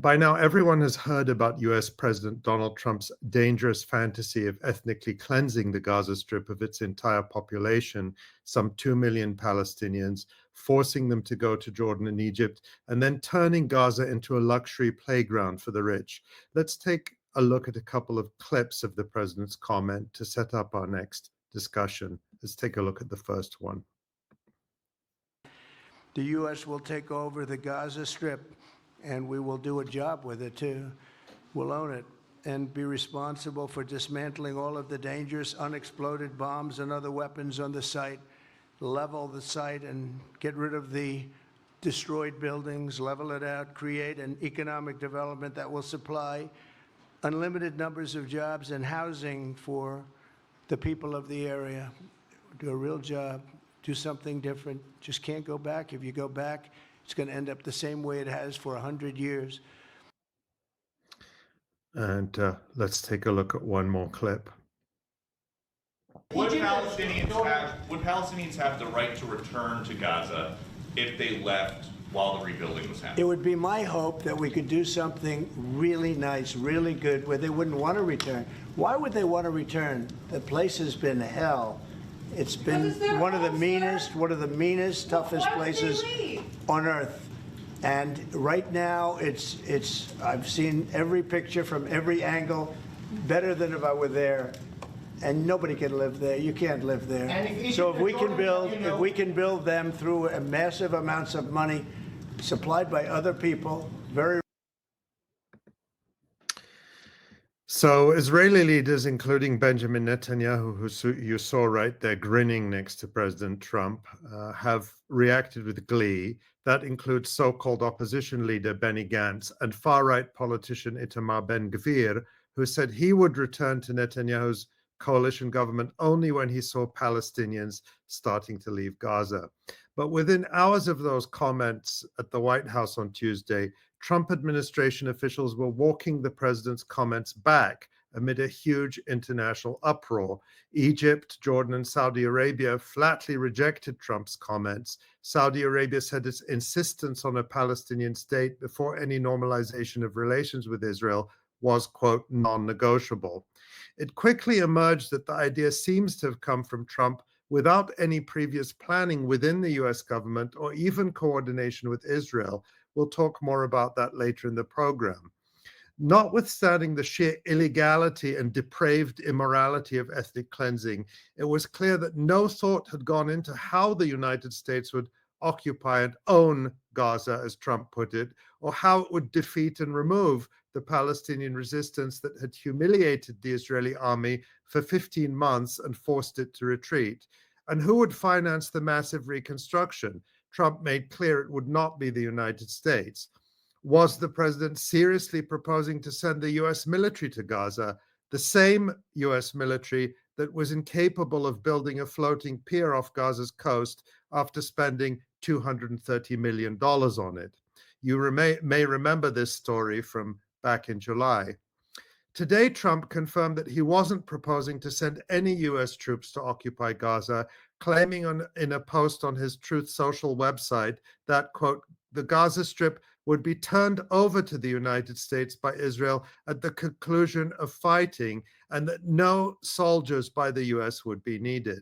By now, everyone has heard about US President Donald Trump's dangerous fantasy of ethnically cleansing the Gaza Strip of its entire population, some 2 million Palestinians, forcing them to go to Jordan and Egypt, and then turning Gaza into a luxury playground for the rich. Let's take a look at a couple of clips of the president's comment to set up our next discussion. Let's take a look at the first one. The U.S. will take over the Gaza Strip, and we will do a job with it, too. We'll own it and be responsible for dismantling all of the dangerous unexploded bombs and other weapons on the site, level the site and get rid of the destroyed buildings, level it out, create an economic development that will supply unlimited numbers of jobs and housing for the people of the area. Do a real job, do something different. Just can't go back. If you go back, it's going to end up the same way it has for 100 years. And let's take a look at one more clip. Would Palestinians have the right to return to Gaza if they left while the rebuilding was happening? It would be my hope that we could do something really nice, really good, where they wouldn't want to return. Why would they want to return? The place has been hell. It's been one of the meanest, toughest places on earth. And right now, I've seen every picture from every angle, better than if I were there. And nobody can live there. You can't live there. So if we can build them through massive amounts of money supplied by other people, very. So Israeli leaders, including Benjamin Netanyahu, who you saw right there grinning next to President Trump, have reacted with glee. That includes so-called opposition leader Benny Gantz and far-right politician Itamar Ben-Gvir, who said he would return to Netanyahu's coalition government only when he saw Palestinians starting to leave Gaza. But within hours of those comments at the White House on Tuesday, Trump administration officials were walking the president's comments back amid a huge international uproar. Egypt, Jordan, and Saudi Arabia flatly rejected Trump's comments. Saudi Arabia said its insistence on a Palestinian state before any normalization of relations with Israel was, quote, non-negotiable. It quickly emerged that the idea seems to have come from Trump without any previous planning within the US government or even coordination with Israel. We'll talk more about that later in the program. Notwithstanding the sheer illegality and depraved immorality of ethnic cleansing, it was clear that no thought had gone into how the United States would occupy and own Gaza, as Trump put it, or how it would defeat and remove the Palestinian resistance that had humiliated the Israeli army for 15 months and forced it to retreat. And who would finance the massive reconstruction? Trump made clear it would not be the United States. Was the president seriously proposing to send the US military to Gaza, the same US military that was incapable of building a floating pier off Gaza's coast after spending $230 million on it? You may remember this story from back in July. Today, Trump confirmed that he wasn't proposing to send any US troops to occupy Gaza, claiming in a post on his Truth Social website that, quote, the Gaza Strip would be turned over to the United States by Israel at the conclusion of fighting, and that no soldiers by the US would be needed.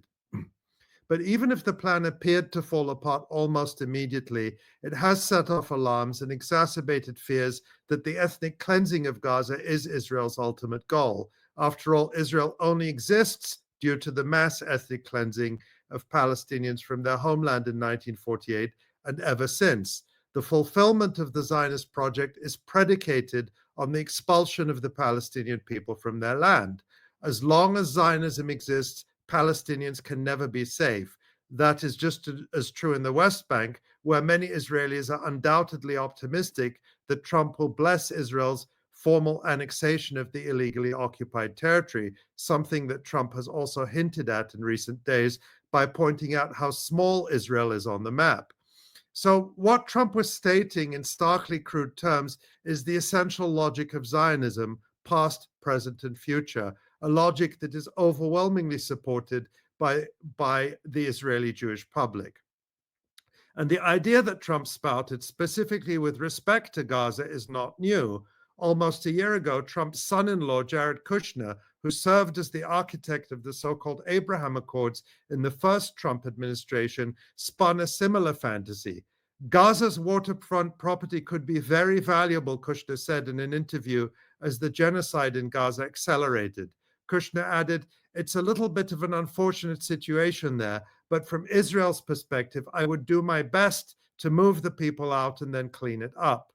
But even if the plan appeared to fall apart almost immediately, it has set off alarms and exacerbated fears that the ethnic cleansing of Gaza is Israel's ultimate goal. After all, Israel only exists due to the mass ethnic cleansing of Palestinians from their homeland in 1948 and ever since. The fulfillment of the Zionist project is predicated on the expulsion of the Palestinian people from their land. As long as Zionism exists, Palestinians can never be safe. That is just as true in the West Bank, where many Israelis are undoubtedly optimistic that Trump will bless Israel's formal annexation of the illegally occupied territory, something that Trump has also hinted at in recent days by pointing out how small Israel is on the map. So what Trump was stating in starkly crude terms is the essential logic of Zionism, past, present, and future, a logic that is overwhelmingly supported by the Israeli Jewish public. And the idea that Trump spouted, specifically with respect to Gaza, is not new. Almost a year ago, Trump's son-in-law, Jared Kushner, who served as the architect of the so-called Abraham Accords in the first Trump administration, spun a similar fantasy. Gaza's waterfront property could be very valuable, Kushner said in an interview, as the genocide in Gaza accelerated. Kushner added, "It's a little bit of an unfortunate situation there, but from Israel's perspective, I would do my best to move the people out and then clean it up."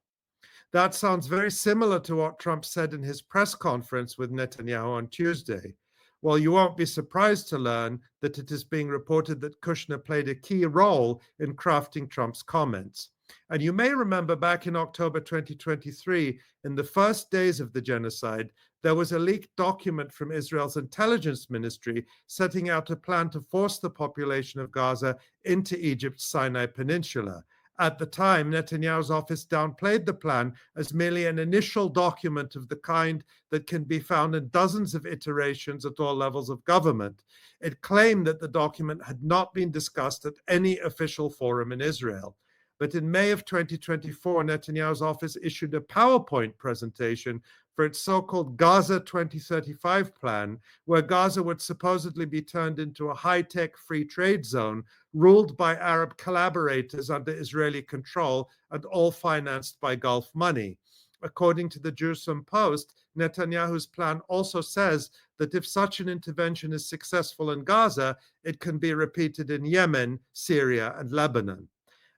That sounds very similar to what Trump said in his press conference with Netanyahu on Tuesday. Well, you won't be surprised to learn that it is being reported that Kushner played a key role in crafting Trump's comments. And you may remember back in October 2023, in the first days of the genocide, there was a leaked document from Israel's intelligence ministry setting out a plan to force the population of Gaza into Egypt's Sinai Peninsula. At the time, Netanyahu's office downplayed the plan as merely an initial document of the kind that can be found in dozens of iterations at all levels of government. It claimed that the document had not been discussed at any official forum in Israel. But in May of 2024, Netanyahu's office issued a PowerPoint presentation for its so-called Gaza 2035 plan, where Gaza would supposedly be turned into a high-tech free trade zone ruled by Arab collaborators under Israeli control and all financed by Gulf money. According to the Jerusalem Post, Netanyahu's plan also says that if such an intervention is successful in Gaza, it can be repeated in Yemen, Syria, and Lebanon.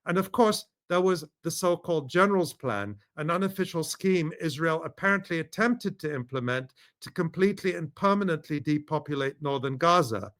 And of course, there was the so-called General's Plan, an unofficial scheme Israel apparently attempted to implement to completely and permanently depopulate northern Gaza.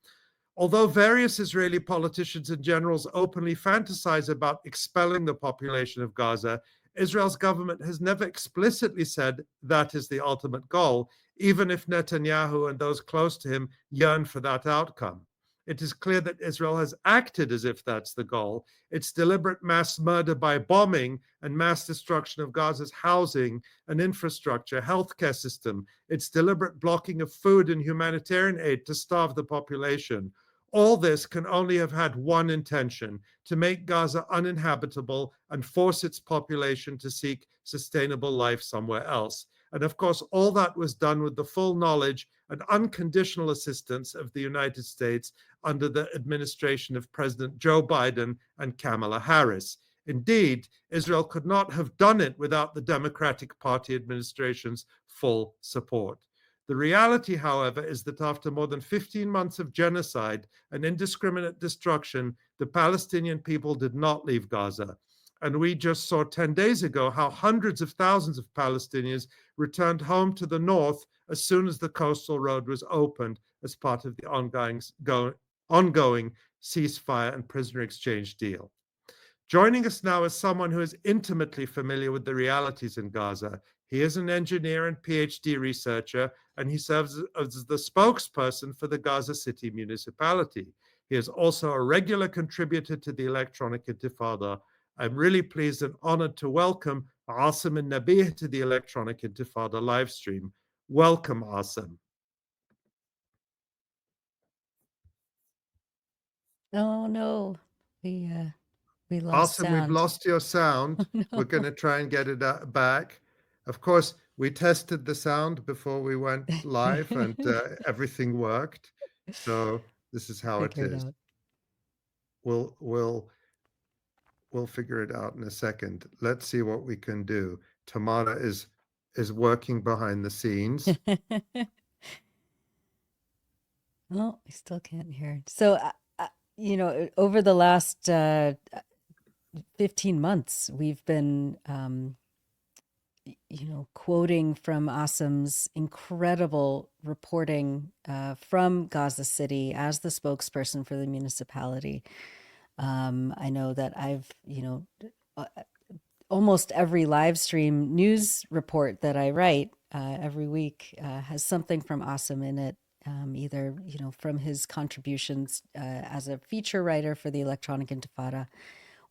Although various Israeli politicians and generals openly fantasize about expelling the population of Gaza, Israel's government has never explicitly said that is the ultimate goal, even if Netanyahu and those close to him yearn for that outcome. It is clear that Israel has acted as if that's the goal. Its deliberate mass murder by bombing and mass destruction of Gaza's housing and infrastructure, healthcare system, its deliberate blocking of food and humanitarian aid to starve the population. All this can only have had one intention: to make Gaza uninhabitable and force its population to seek sustainable life somewhere else. And of course, all that was done with the full knowledge and unconditional assistance of the United States under the administration of President Joe Biden and Kamala Harris. Indeed, Israel could not have done it without the Democratic Party administration's full support. The reality, however, is that after more than 15 months of genocide and indiscriminate destruction, the Palestinian people did not leave Gaza. And we just saw 10 days ago how hundreds of thousands of Palestinians returned home to the north as soon as the coastal road was opened as part of the ongoing ceasefire and prisoner exchange deal. Joining us now is someone who is intimately familiar with the realities in Gaza. He is an engineer and PhD researcher, and he serves as the spokesperson for the Gaza City municipality. He is also a regular contributor to the Electronic Intifada. I'm really pleased and honored to welcome Asem Alnabih to the Electronic Intifada live stream. Welcome, Asem. Oh no, we lost Asem, we've sound. lost your sound. No. We're going to try and get it back. Of course, we tested the sound before we went live, and everything worked. So this is how it Figure it is. out. We'll figure it out in a second. Let's see what we can do. Tamara is working behind the scenes. Oh, I still can't hear. So, over the last 15 months, we've been, quoting from Asem's incredible reporting from Gaza City as the spokesperson for the municipality. I know that I've, almost every live stream news report that I write every week has something from Asem in it, either from his contributions as a feature writer for the Electronic Intifada,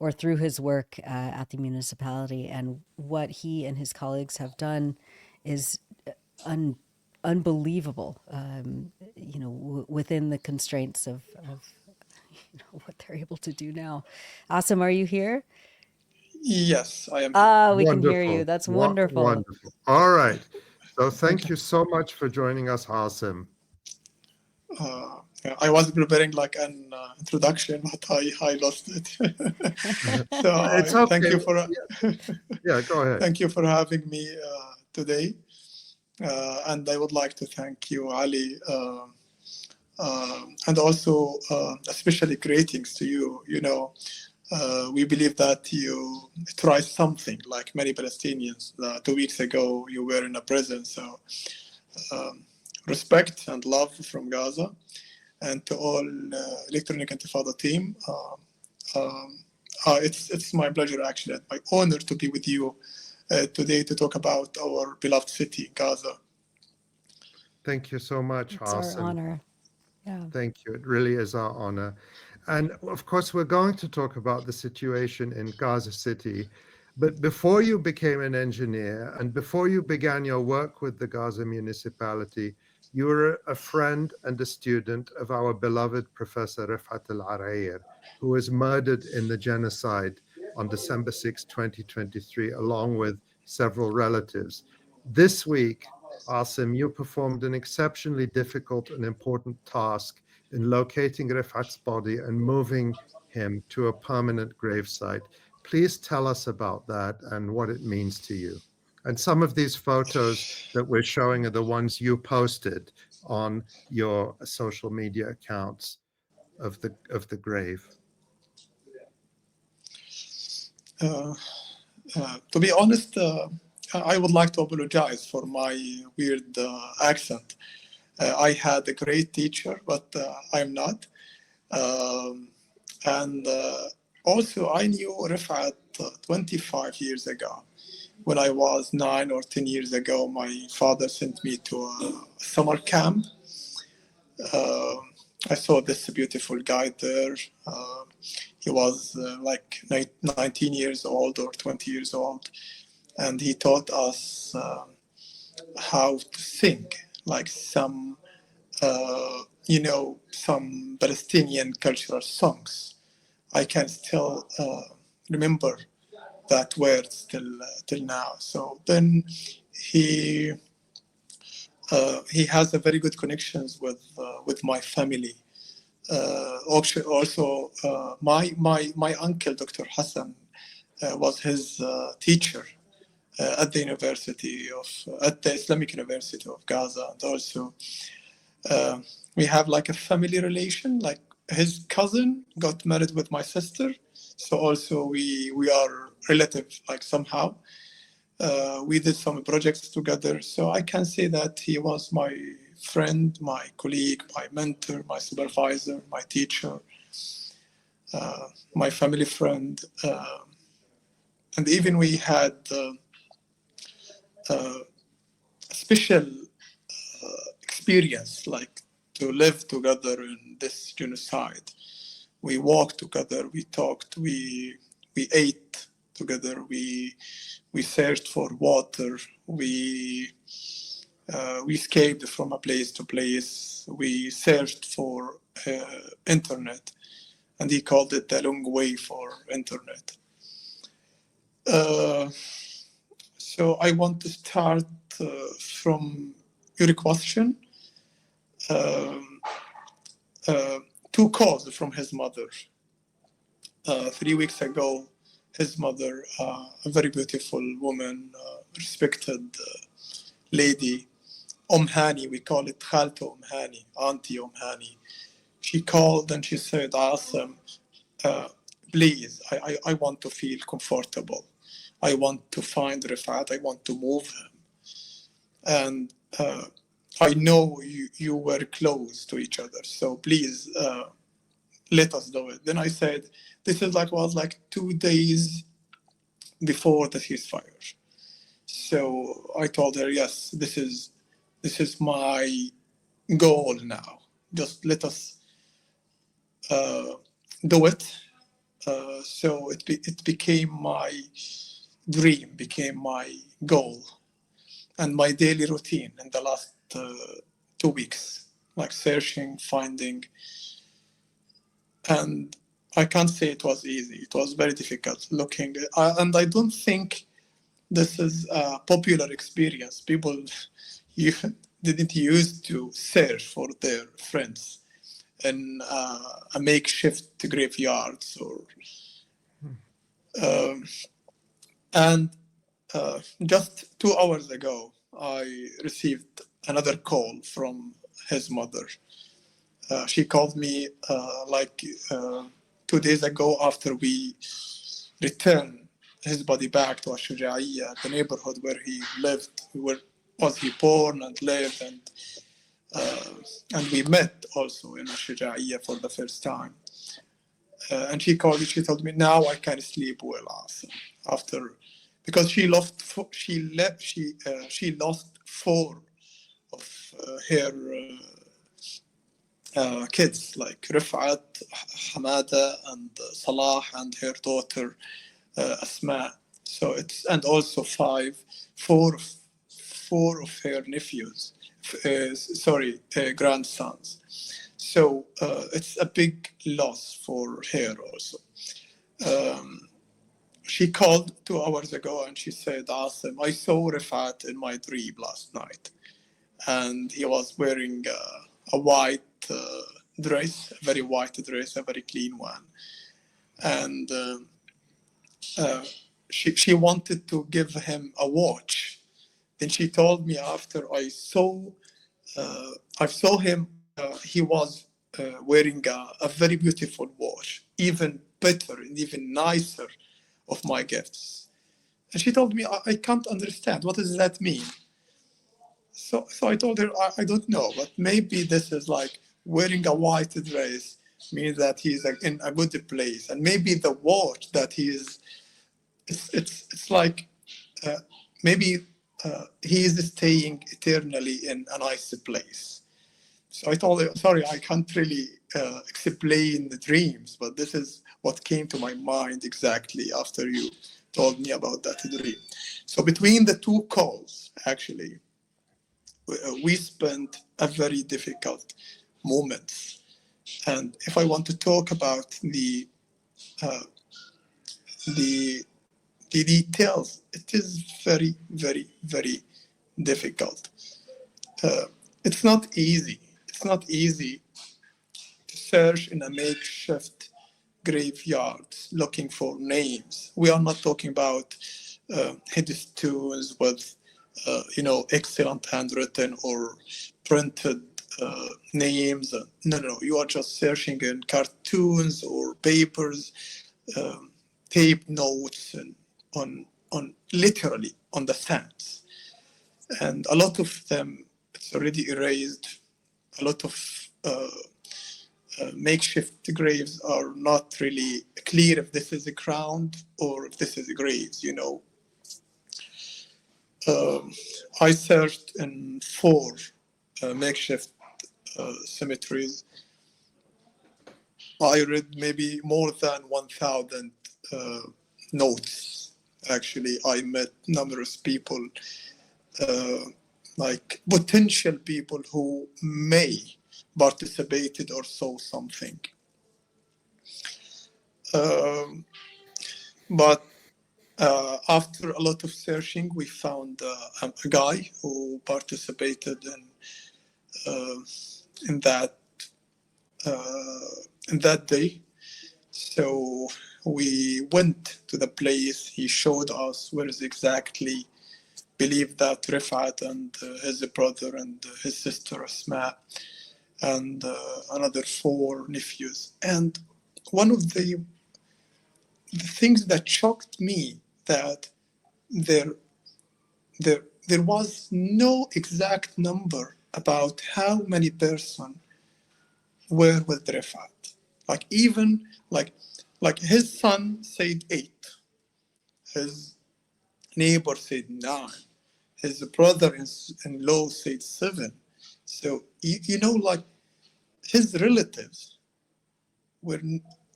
or through his work at the municipality. And what he and his colleagues have done is unbelievable. Within the constraints of what they're able to do now. Asem, are you here? Yes, I am. Ah, we can hear Wonderful. you. That's wonderful. Wonderful. All right. So thank Okay. you so much for joining us, Asem. I was preparing like an introduction, but I lost it. So It's okay. thank you for Yeah, go ahead. thank you for having me today, and I would like to thank you, Ali, and also especially greetings to you. You know, we believe that you tried something like many Palestinians. 2 weeks ago, you were in a prison, so respect and love from Gaza. And to all Electronic Intifada team, it's my pleasure, actually, and my honor to be with you today to talk about our beloved city, Gaza. Thank you so much, It's our Asem. honor. Yeah. Thank you. It really is our honor. And of course, we're going to talk about the situation in Gaza City. But before you became an engineer and before you began your work with the Gaza municipality, you were a friend and a student of our beloved Professor Rifat al-Arair, who was murdered in the genocide on December 6, 2023, along with several relatives. This week, Asem, you performed an exceptionally difficult and important task in locating Rifat's body and moving him to a permanent gravesite. Please tell us about that and what it means to you. And some of these photos that we're showing are the ones you posted on your social media accounts of the grave. To be honest, I would like to apologize for my weird accent. I had a great teacher, but I'm not. And also, I knew Rifat 25 years ago. When I was 9 or 10 years ago, my father sent me to a summer camp. I saw this beautiful guy there. He was like 19 years old or 20 years old. And he taught us how to sing, like some, some Palestinian cultural songs. I can still remember that word till now. So then he has a very good connections with my family. Also, my uncle, Dr. Hassan, was his teacher at the Islamic University of Gaza, and also we have like a family relation. Like his cousin got married with my sister, so also we are relatives, like somehow. We did some projects together, so I can say that he was my friend, my colleague, my mentor, my supervisor, my teacher, my family friend, and even we had a special experience, like to live together in this genocide. We walked together, we talked, we ate together, we searched for water, we escaped from a place to place, we searched for internet, and he called it the long way for internet. So I want to start from your question. 2 calls from his mother. 3 weeks ago, his mother, a very beautiful woman, respected lady, Hani, we call it Khalto Hani, Auntie Hani. She called and she said, Asem, please, I want to feel comfortable. I want to find Rifat, I want to move him. And I know you were close to each other, so please let us do it. Then I said, this is was 2 days before the ceasefire. So I told her, yes, this is my goal now. Just let us do it. So it became my dream, became my goal, and my daily routine in the last 2 weeks, like searching, finding, And I can't say it was easy. It was very difficult looking. And I don't think this is a popular experience. People didn't used to search for their friends in a makeshift graveyards or and just 2 hours ago, I received another call from his mother. She called me 2 days ago after we returned his body back to Ashujaiya, the neighborhood where he lived, where was he born and lived, and we met also in Ashujaiya for the first time. And she called me. She told me, "Now I can sleep well, Asem." After, because she lost 4 of her kids, like Rifat, Hamada, and Salah, and her daughter Asma. So it's, and also four of her nephews, grandsons. So it's a big loss for her also. She called 2 hours ago and she said, "Asem, I saw Rifat in my dream last night, and he was wearing a white dress, a very white dress, a very clean one. And she wanted to give him a watch. Then she told me after I saw him, he was wearing a very beautiful watch, even better and even nicer of my gifts." And she told me, I can't understand. What does that mean? So I told her, I don't know, but maybe this is like wearing a white dress means that he's in a good place. And maybe the watch that he is, it's like maybe he is staying eternally in a nice place. So I told her, sorry, I can't really explain the dreams, but this is what came to my mind exactly after you told me about that dream. So between the 2 calls, actually, we spent a very difficult moments. And if I want to talk about the details, it is very, very, very difficult. It's not easy. It's not easy to search in a makeshift graveyard looking for names. We are not talking about headstones with excellent handwritten or printed names. No. You are just searching in cartoons or papers, tape notes, and on literally on the sands. And a lot of them, it's already erased. A lot of makeshift graves are not really clear if this is a ground or if this is a graves, I searched in 4 makeshift cemeteries. I read maybe more than 1,000 notes. Actually, I met numerous people, like potential people who may participated or saw something. But after a lot of searching, we found a guy who participated in that day. So we went to the place. He showed us where is exactly believed that Rifat and his brother and his sister Asma and another 4 nephews. And one of the things that shocked me that there was no exact number about how many persons were with Rifat. Like even like his son said 8, his neighbor said 9, his brother-in-law said 7. So like his relatives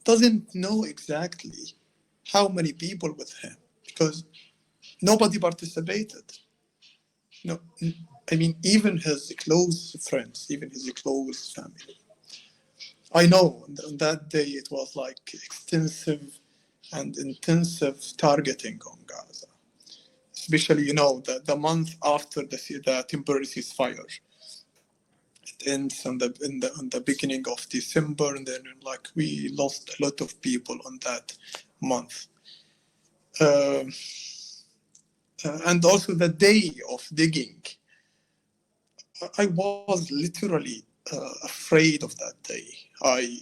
doesn't know exactly how many people with him because nobody participated. No, I mean, even his close friends, even his close family. I know on that day it was like extensive and intensive targeting on Gaza, especially, you know, the month after the temporary ceasefire. It ends on the beginning of December, and then like we lost a lot of people on that month. And also the day of digging, I was literally afraid of that day. I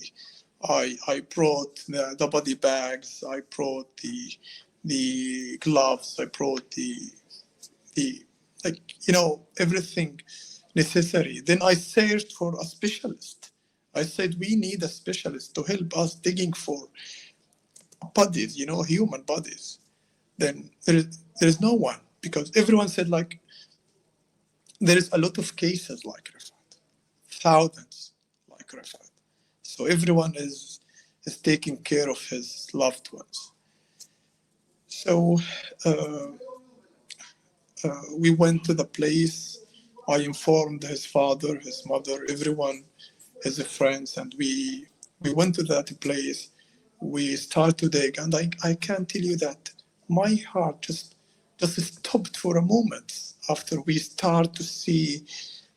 brought the body bags. I brought the gloves. I brought the like, you know, everything necessary. Then I searched for a specialist. I said we need a specialist to help us digging for bodies, you know, human bodies. Then there is no one, because everyone said like there is a lot of cases like Rafat, thousands like Rafat. So everyone is taking care of his loved ones. So we went to the place. I informed his father, his mother, everyone, his friends, and we went to that place. We started to dig, and I can tell you that my heart just stopped for a moment after we start to see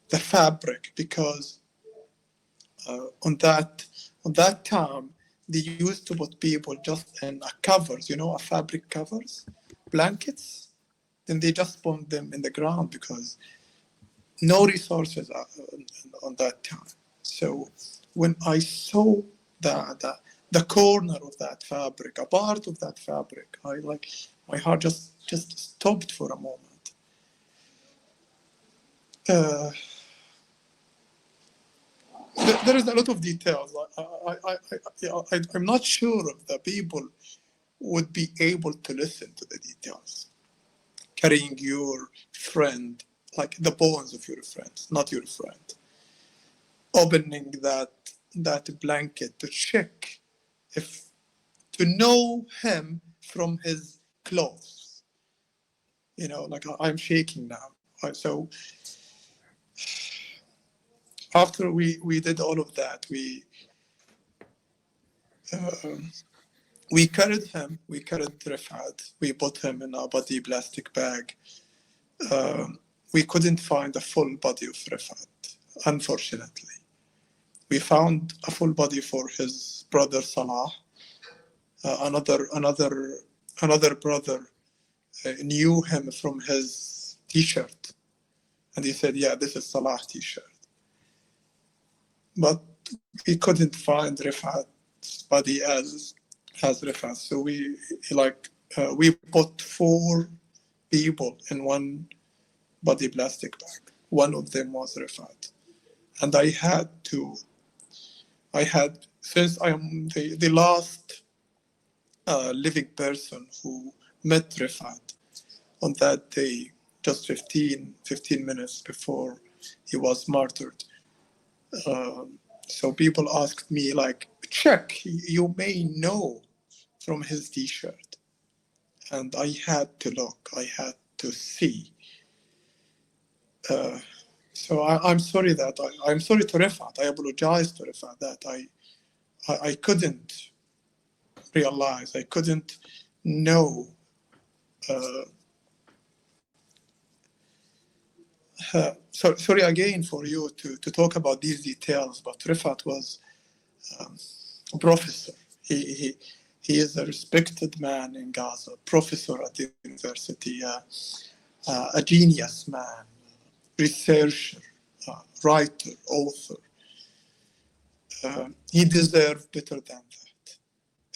the fabric, because on that time they used to put people just in covers, you know, a fabric covers, blankets. Then they just put them in the ground because no resources on that time. So when I saw the corner of that fabric, a part of that fabric, I like my heart just stopped for a moment. There is a lot of details. I'm not sure if the people would be able to listen to the details. Carrying your friend, like the bones of your friend, not your friend. Opening that blanket to check to know him from his clothes. You know, like I'm shaking now. So after we did all of that, we carried him, we carried Rifat, we put him in a body plastic bag. We couldn't find a full body of Rifat, unfortunately. We found a full body for his brother Salah. Another brother knew him from his T-shirt, and he said, "Yeah, this is Salah's T-shirt." But we couldn't find Rifat's body as Rifat, so we put 4 people in one body plastic bag. One of them was Rifat, and since I am the last living person who met Rifat on that day, just 15 minutes before he was martyred. So people asked me, like, check, you may know from his T-shirt. And I had to look, I had to see. So I'm sorry I'm sorry to Rifat. I apologize to Rifat that I couldn't realize, I couldn't know. So sorry again for you to talk about these details, but Rifat was a professor. He is a respected man in Gaza, professor at the university, a genius man, researcher, writer, author. He deserved better than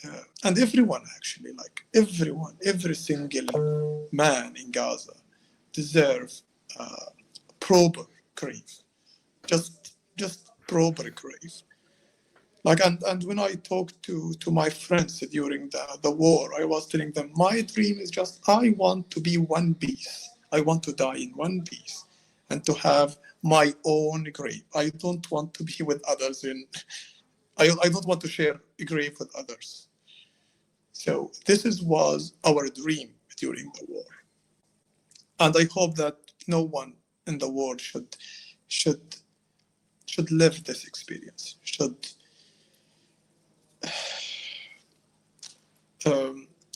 that. And everyone, actually, like everyone, every single man in Gaza deserves proper grief, just proper grief. Like, and when I talked to my friends during the war, I was telling them my dream is just I want to be one piece. I want to die in one piece, and to have my own grave. I don't want to be with others. I don't want to share a grave with others. So this was our dream during the war, and I hope that no one in the world should live this experience.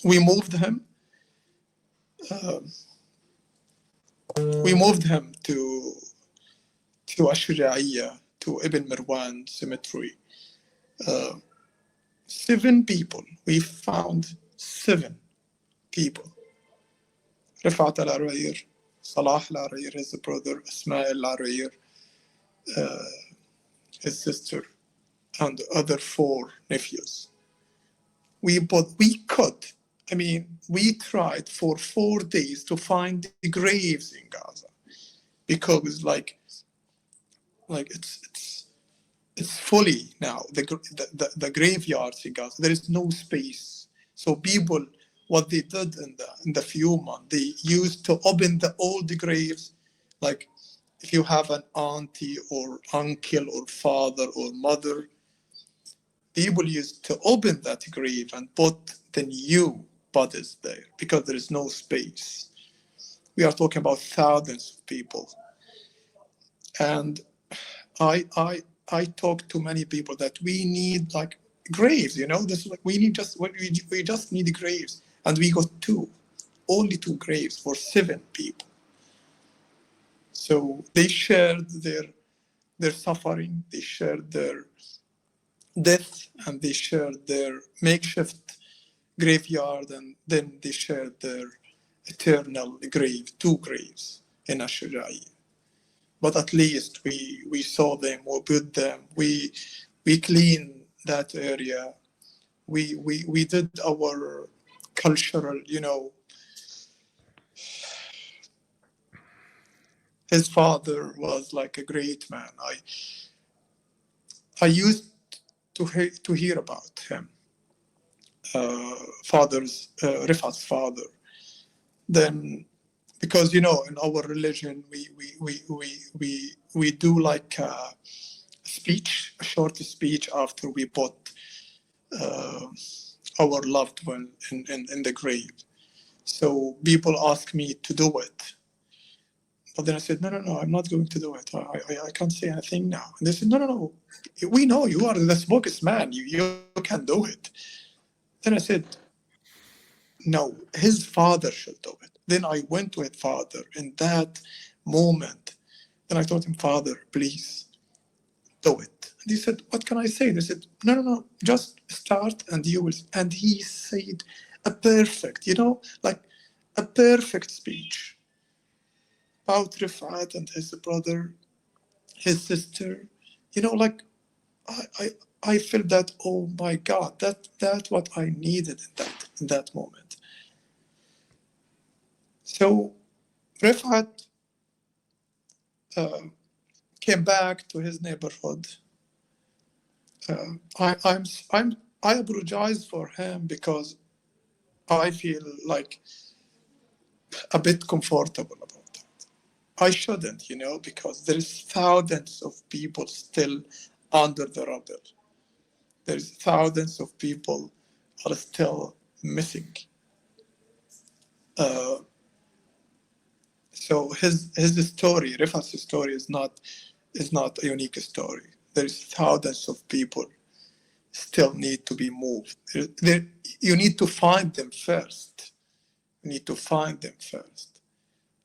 we moved him. We moved him to Ash-Shuja'iyya, to Ibn Marwan Cemetery. 7 people. We found 7 people. Rifat al-Arayir, Salah al-Arayir, his brother, Ismail al-Arayir, his sister, and the other 4 nephews. We tried for 4 days to find the graves in Gaza, because it's fully now, the graveyards in Gaza, there is no space. So people, what they did in the few months, they used to open the old graves, like if you have an auntie or uncle or father or mother, people used to open that grave and put the new bodies there because there is no space. We are talking about thousands of people. And I talked to many people that we need like graves, this is like we just need graves. And we got only 2 graves for 7 people. So they shared their suffering, they shared their death, and they shared their makeshift graveyard, and then they shared their eternal grave, 2 graves in Ash-Shuja'iyya. But at least we saw them, we built them, we cleaned that area, we did our cultural, his father was like a great man. I used to hear about him, Rifat's father. Then, because in our religion we do like a short speech after we put our loved one in the grave. So people ask me to do it. But then I said, no, I'm not going to do it. I can't say anything now. And they said, no, we know you are the spokesman. You can do it. Then I said, no, his father should do it. Then I went to his father in that moment. Then I told him, Father, please do it. And he said, what can I say? They said, no, just start and you will. And he said a perfect, like a perfect speech about Rifat and his brother, his sister, like I felt that, oh my God, that's what I needed in that moment. So Rifat came back to his neighborhood. I apologize for him because I feel like a bit comfortable about that. I shouldn't, because there is thousands of people still under the rubble. There's thousands of people are still missing. So his story, Rifat's story, is not a unique story. There's thousands of people still need to be moved. You need to find them first.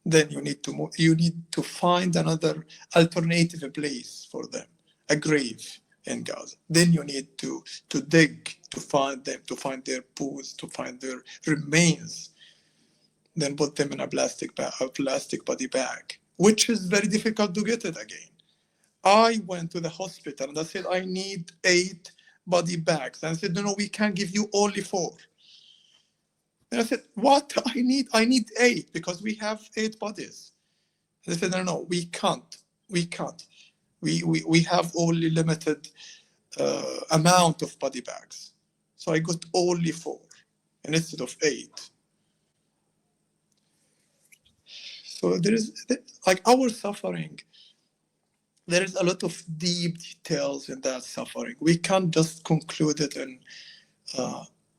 Then you need to move. You need to find another alternative place for them, a grave in Gaza. Then you need to dig to find them, to find their bones, to find their remains. Then put them in a plastic body bag, which is very difficult to get it again. I went to the hospital and I said, I need 8 body bags. And I said, no, we can't give you only 4. And I said, what? I need 8 because we have 8 bodies. And they said, no, we can't. We have only limited amount of body bags. So I got only 4 instead of 8. So there is, like our suffering, there is a lot of deep details in that suffering. We can't just conclude it in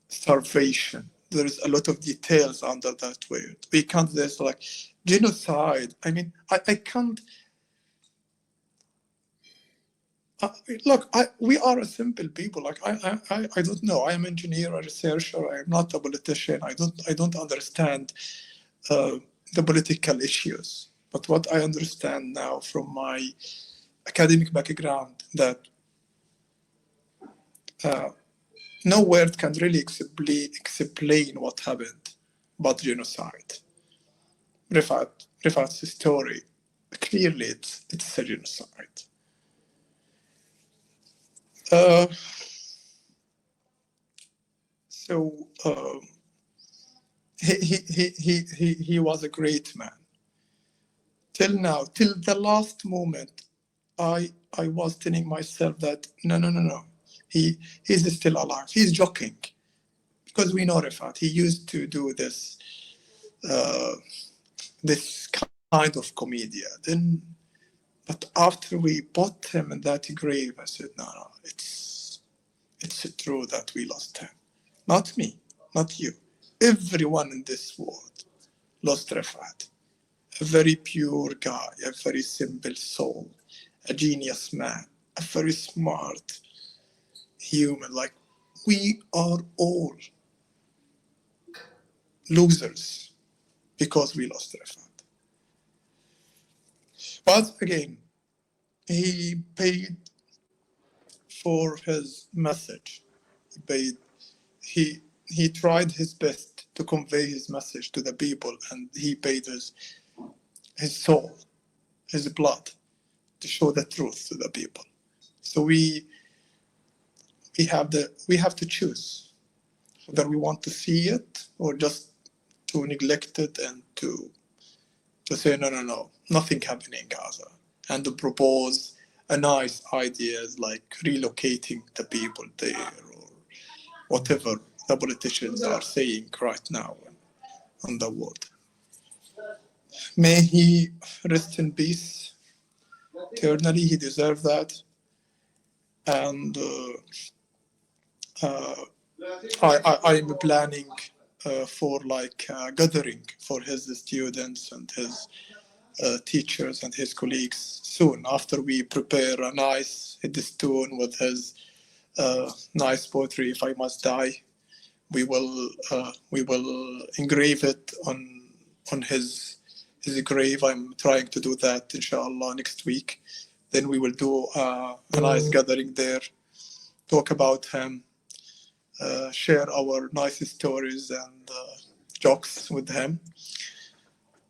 starvation. There is a lot of details under that word. We can't just like genocide. I mean, I look, we are a simple people. Like I don't know. I am an engineer, a researcher. I am not a politician. I don't understand the political issues. But what I understand now from my academic background, that no word can really explain what happened but genocide. Rifat's story, clearly it's a genocide. So he was a great man. Till now, till the last moment, I was telling myself that no. He's still alive. He's joking, because we know Rifat. He used to do this this kind of comedy. But after we put him in that grave, I said, no, it's true that we lost him. Not me, not you. Everyone in this world lost Rifat. A very pure guy, a very simple soul, a genius man, a very smart human. Like, we are all losers because we lost Rifat. But again, he paid for his message. He tried his best to convey his message to the people, and he paid his soul, his blood, to show the truth to the people. So we have to choose whether we want to see it or just to neglect it and to say no, nothing happening in Gaza, and to propose a nice ideas like relocating the people there, or whatever the politicians are saying right now on the world. May he rest in peace eternally. He deserves that. And I'm planning for like a gathering for his students and his teachers and his colleagues soon, after we prepare a nice headstone with his nice poetry. If I must die, we will engrave it on his grave. I'm trying to do that, inshallah, next week. Then we will do a nice gathering there, talk about him, share our nice stories and jokes with him,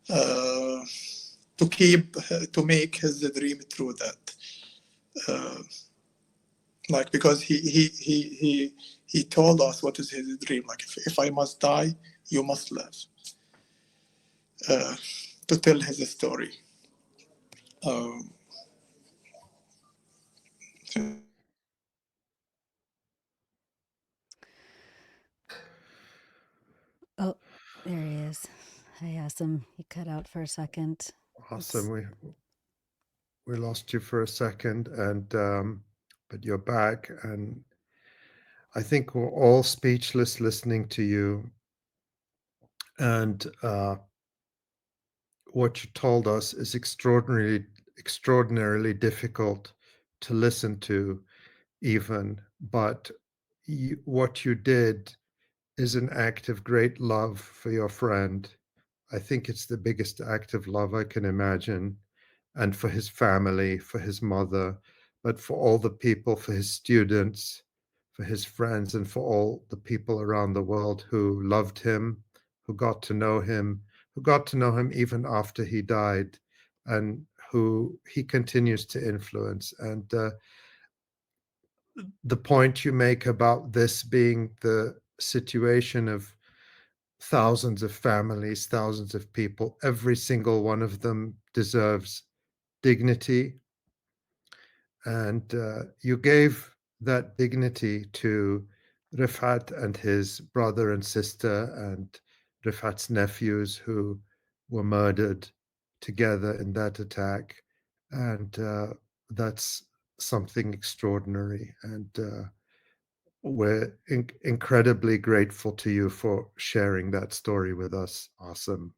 to make his dream true. That like, because he told us what is his dream. Like, if I must die, you must live. To tell his story. Oh, there he is. Hi, Asem. You cut out for a second. Awesome. We lost you for a second, and but you're back, and I think we're all speechless listening to you. And what you told us is extraordinarily difficult to listen to, even. But what you did is an act of great love for your friend. I think it's the biggest act of love I can imagine, and for his family, for his mother, but for all the people, for his students, for his friends, and for all the people around the world who loved him, who got to know him, even after he died, and who he continues to influence. And the point you make about this being the situation of thousands of families, thousands of people, every single one of them deserves dignity. And you gave that dignity to Rifat and his brother and sister, and Rifat's nephews who were murdered together in that attack. And that's something extraordinary. And we're incredibly grateful to you for sharing that story with us. Awesome.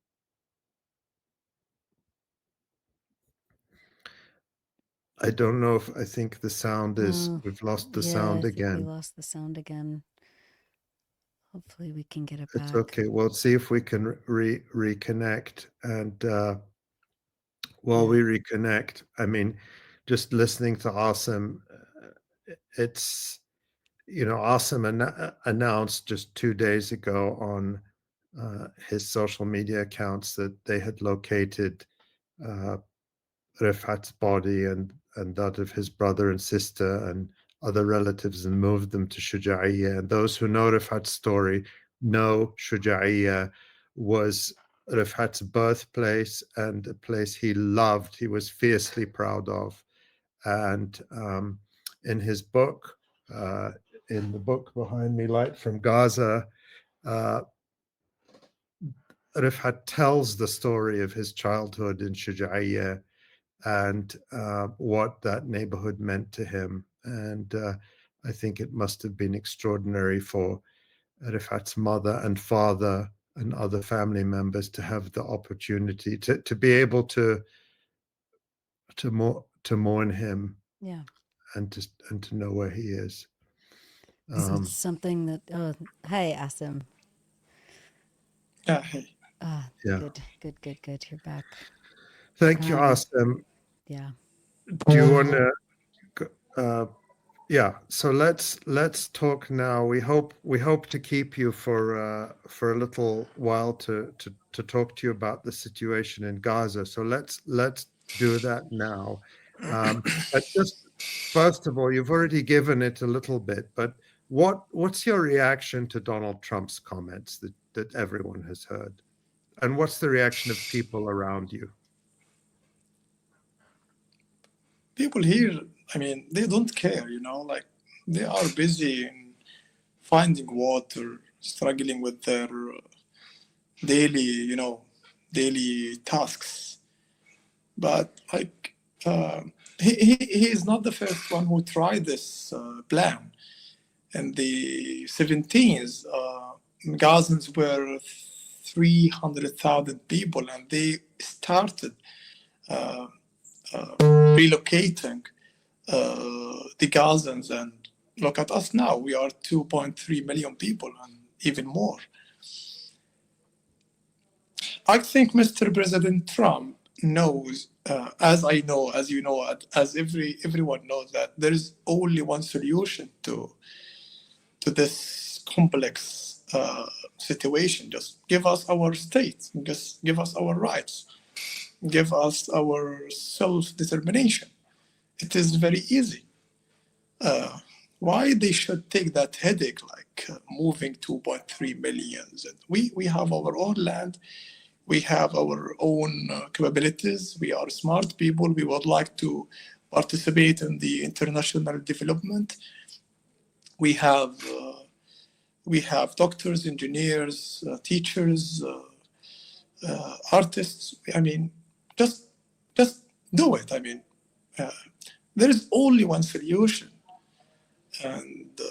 I don't know if I think the sound is, we've lost the Yeah, sound I think we again. lost the sound again. Hopefully we can get it It's back. okay. We'll see if we can reconnect. And while we reconnect, I mean, just listening to Asem, it's, Asem announced just 2 days ago on his social media accounts that they had located Rifat's body and that of his brother and sister and other relatives and moved them to Shuja'iyya. And those who know Rifat's story know Shuja'iyya was Rifat's birthplace and a place he loved, he was fiercely proud of. And in his book, in the book behind me, Light from Gaza, Rifat tells the story of his childhood in Shuja'iyya and what that neighborhood meant to him. And I think it must have been extraordinary for Rifat's mother and father and other family members to have the opportunity to be able to mourn him Yeah. and to know where he is. So it's something that, hi, Asem. Yeah, hey. Yeah. Good. You're back. Thank you, Asem. Yeah. Do you want to? Yeah. So let's talk now. We hope to keep you for a little while to talk to you about the situation in Gaza. So let's do that now. But just first of all, you've already given it a little bit, but what's your reaction to Donald Trump's comments that everyone has heard, and what's the reaction of people around you? People here, I mean, they don't care, like they are busy in finding water, struggling with their daily tasks. But like, he is not the first one who tried this plan. In the 17th, Gazans were 300,000 people, and they started relocating the Gazans. And look at us now, we are 2.3 million people and even more. I think Mr. President Trump knows, as you know, as everyone knows, that there is only one solution to this complex situation. Just give us our state, just give us our rights, give us our self-determination. It is very easy. Why they should take that headache, like moving 2.3 million? We have our own land. We have our own capabilities. We are smart people. We would like to participate in the international development. We have doctors, engineers, teachers, artists. I mean, just do it. I mean, there is only one solution, and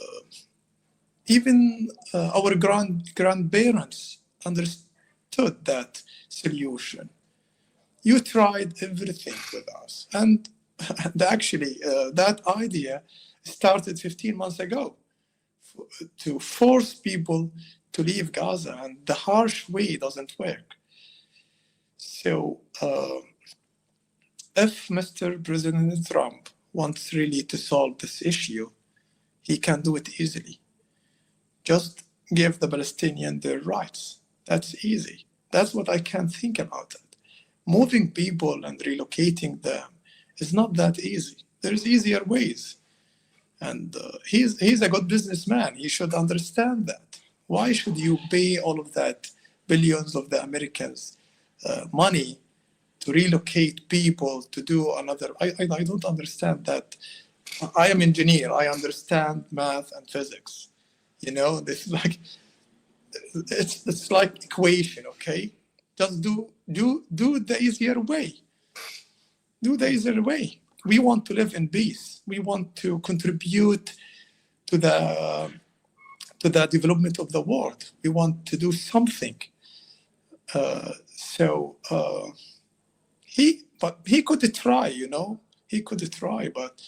even our grandparents understood that solution. You tried everything with us, and actually, that idea started 15 months ago to force people to leave Gaza, and the harsh way doesn't work. So if Mr. President Trump wants really to solve this issue, he can do it easily. Just give the Palestinians their rights. That's easy. That's what I can think about it. Moving people and relocating them is not that easy. There's easier ways. And he's a good businessman. He should understand that. Why should you pay all of that, billions of the Americans' money to relocate people to do another? I don't understand that. I am an engineer. I understand math and physics. This is like it's like equation. Okay, just do the easier way. Do the easier way. We want to live in peace. We want to contribute to the development of the world. We want to do something. But he could try. He he could try, but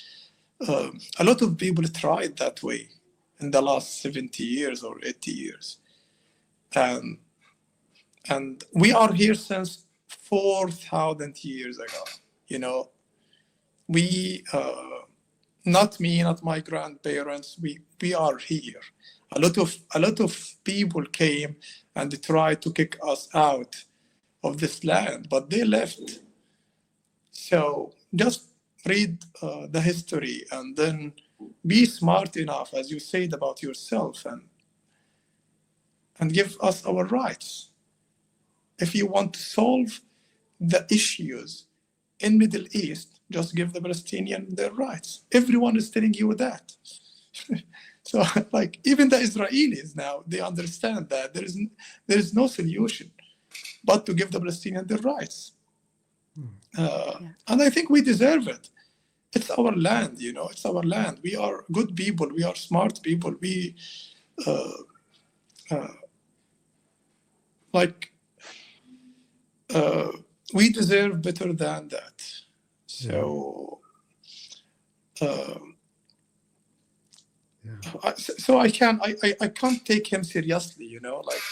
a lot of people tried that way in the last 70 years or 80 years. And we are here since 4,000 years ago. You know, we, not me, not my grandparents, we are here. A lot of people came and tried to kick us out of this land, but they left. So just read the history and then be smart enough, as you said about yourself, and give us our rights. If you want to solve the issues in Middle East, just give the Palestinians their rights. Everyone is telling you that. So, like, even the Israelis now, they understand that there is no solution but to give the Palestinians their rights. And I think we deserve it. It's our land, you know, it's our land. We are good people. We are smart people. We, we deserve better than that. So, I can't take him seriously, you know, like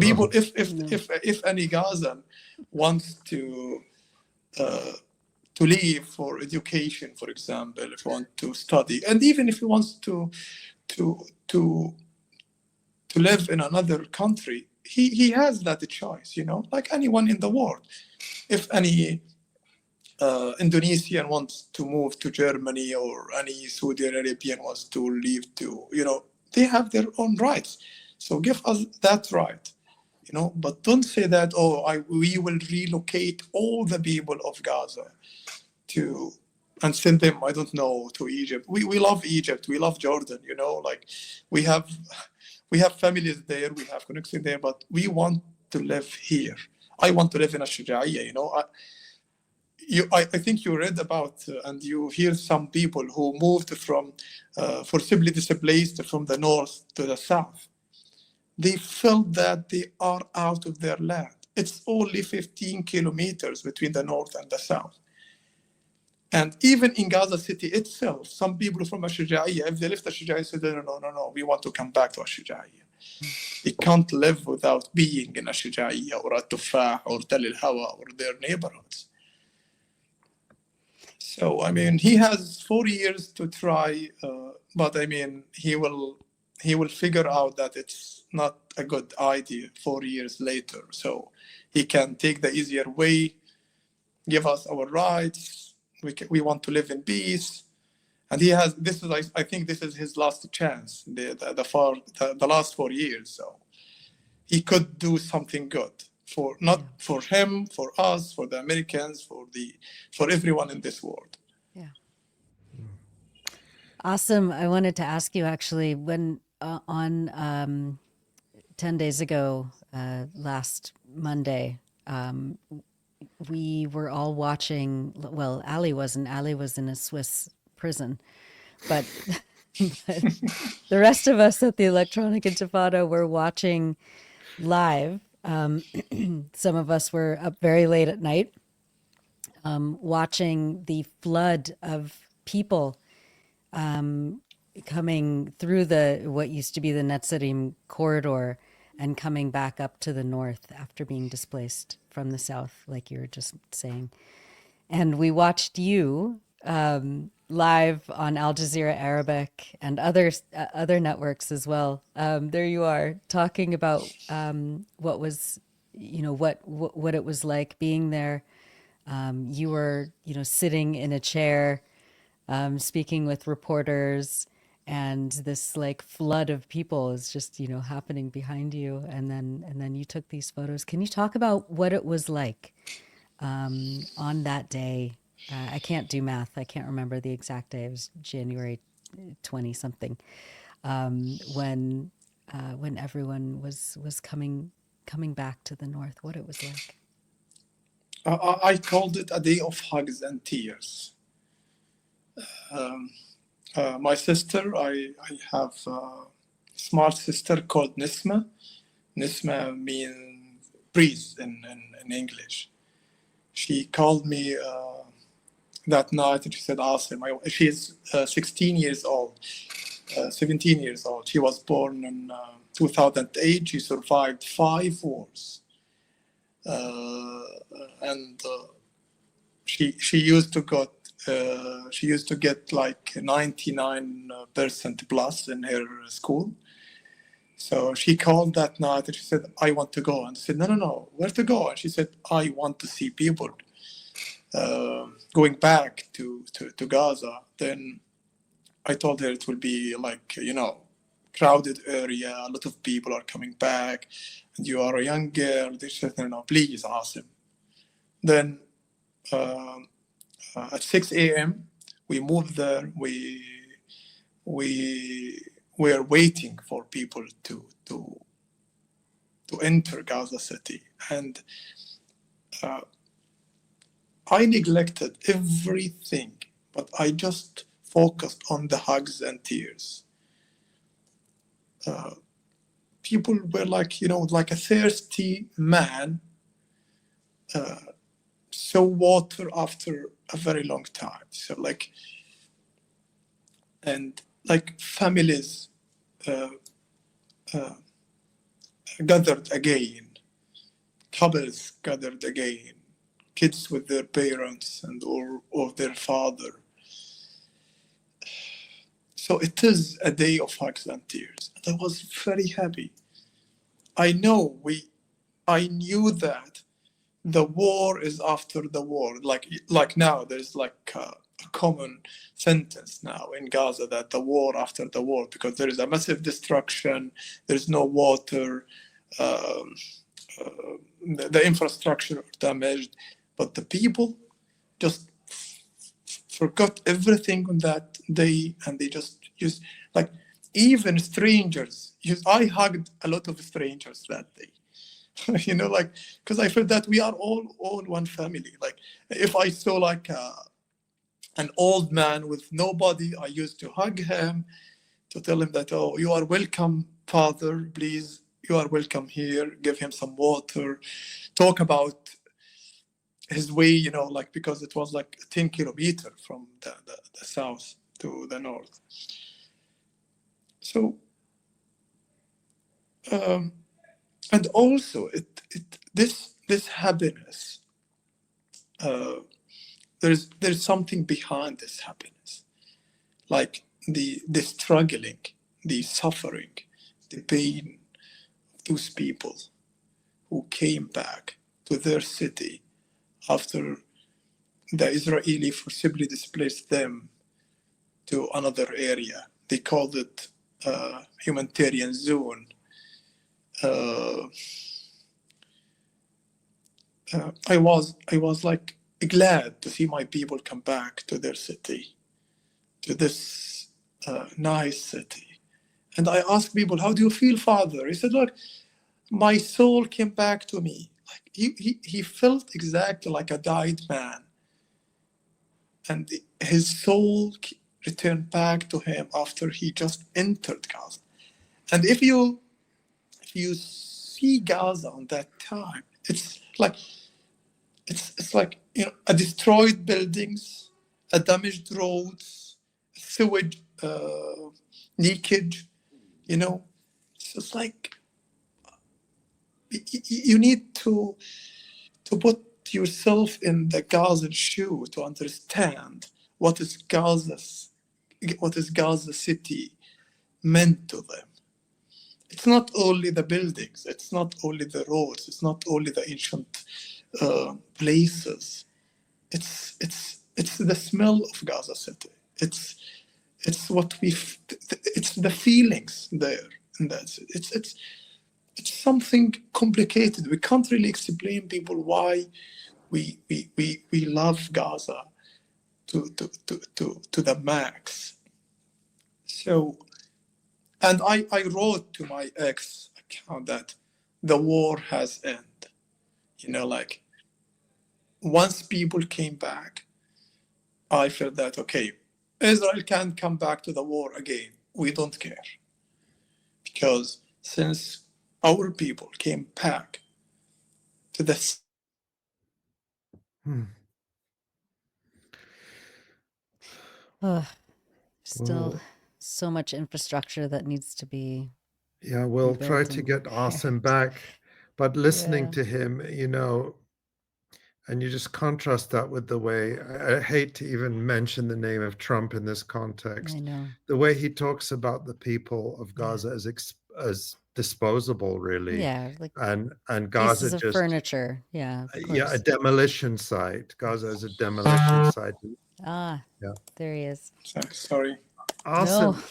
people. If any Gazan wants to leave for education, for example, if he wants to study, and even if he wants to live in another country, he has that choice, you know, like anyone in the world. If any Indonesian wants to move to Germany, or any Saudi Arabian wants to leave to, you know, they have their own rights. So give us that right, you know, but don't say that, we will relocate all the people of Gaza and send them, I don't know, to Egypt. We love Egypt, we love Jordan, you know, like we have families there, we have connection there, but we want to live here. I want to live in Al-Shuja'iyya, you know. I think you read about and you hear some people who moved from forcibly displaced from the north to the south. They felt that they are out of their land. It's only 15 kilometers between the north and the south. And even in Gaza City itself, some people from Al-Shuja'iyya, if they left Al-Shuja'iyya, said, no, we want to come back to Al-Shuja'iyya. They can't live without being in Al-Shuja'iyya or At-Tufah or Tal al-Hawa or their neighborhoods. So, I mean, he has 4 years to try, but I mean, he will figure out that it's not a good idea 4 years later. So he can take the easier way, give us our rights. We want to live in peace. And he has, I think this is his last chance, the last 4 years. So he could do something good. For him, for us, for the Americans, for everyone in this world. Yeah. Awesome. I wanted to ask you actually, when on 10 days ago, last Monday, we were all watching. Well, Ali wasn't. Ali was in a Swiss prison, but the rest of us at the Electronic Intifada were watching live. Some of us were up very late at night, watching the flood of people coming through what used to be the Netzarim corridor and coming back up to the north after being displaced from the south, like you were just saying. And we watched you live on Al Jazeera Arabic and other networks as well. There you are talking about what was, what it was like being there. You were, sitting in a chair, speaking with reporters, and this like flood of people is just, happening behind you. And then you took these photos. Can you talk about what it was like on that day? I can't do math. I can't remember the exact day. It was January 20 something, when everyone was coming back to the north. What it was like. I called it a day of hugs and tears. My sister, I have a smart sister called Nisma. Nisma means breeze in English. She called me that night, and she said, Asem, she's 16 years old, 17 years old. She was born in 2008. She survived 5 wars. And she used to get like 99% plus in her school. So she called that night and she said, I want to go. And I said, no, where to go? And she said, I want to see people going back to Gaza. Then I told her it will be like, crowded area, a lot of people are coming back, and you are a young girl. They said, no, please, Asem. Then at 6 a.m., we moved there. We were waiting for people to enter Gaza City. And I neglected everything, but I just focused on the hugs and tears. People were like, like a thirsty man saw water after a very long time. So families gathered again, couples gathered again, kids with their parents and or their father. So it is a day of hugs and tears. And I was very happy. I knew that the war is after the war. Like now, there's like a common sentence now in Gaza that the war after the war, because there is a massive destruction, there's no water, the infrastructure are damaged, but the people just forgot everything on that day, and they just used, like, even strangers. I hugged a lot of strangers that day. Because I felt that we are all one family. Like, if I saw like an old man with nobody, I used to hug him to tell him that, oh, you are welcome, father, please, you are welcome here. Give him some water, talk about his way, because it was like 10 kilometers from the south to the north. So, and also this happiness, there's something behind this happiness, like the struggling, the suffering, the pain of those people who came back to their city after the Israeli forcibly displaced them to another area. They called it humanitarian zone. I was like glad to see my people come back to their city, to this nice city. And I asked people, how do you feel, father? He said, look, my soul came back to me. Like he felt exactly like a died man. And his soul returned back to him after he just entered Gaza. And if you see Gaza on that time, it's like a destroyed buildings, a damaged roads, sewage leakage. So it's like you need to put yourself in the Gaza shoe to understand what is Gaza City meant to them. It's not only the buildings, it's not only the roads, it's not only the ancient places. It's the smell of Gaza City. It's it's the feelings there, and it's something complicated. We can't really explain people why we love Gaza to the max. So, and I wrote to my ex account that the war has ended. Like, once people came back, I felt that, okay, Israel can't come back to the war again. We don't care. Because since our people came back to the... Ugh, still Well, so much infrastructure that needs to be yeah, we'll try rebuilt to and get Asem repaired. back, but listening Yeah, to him, and you just contrast that with the way I hate to even mention the name of Trump in this I context, know. the way he talks about the people of Yeah. Gaza as disposable, really, Yeah, like and Gaza pieces of just furniture. Yeah, of yeah, a course. demolition site. Gaza is a demolition site. Ah, Yeah, there he is. Sorry. No. awesome.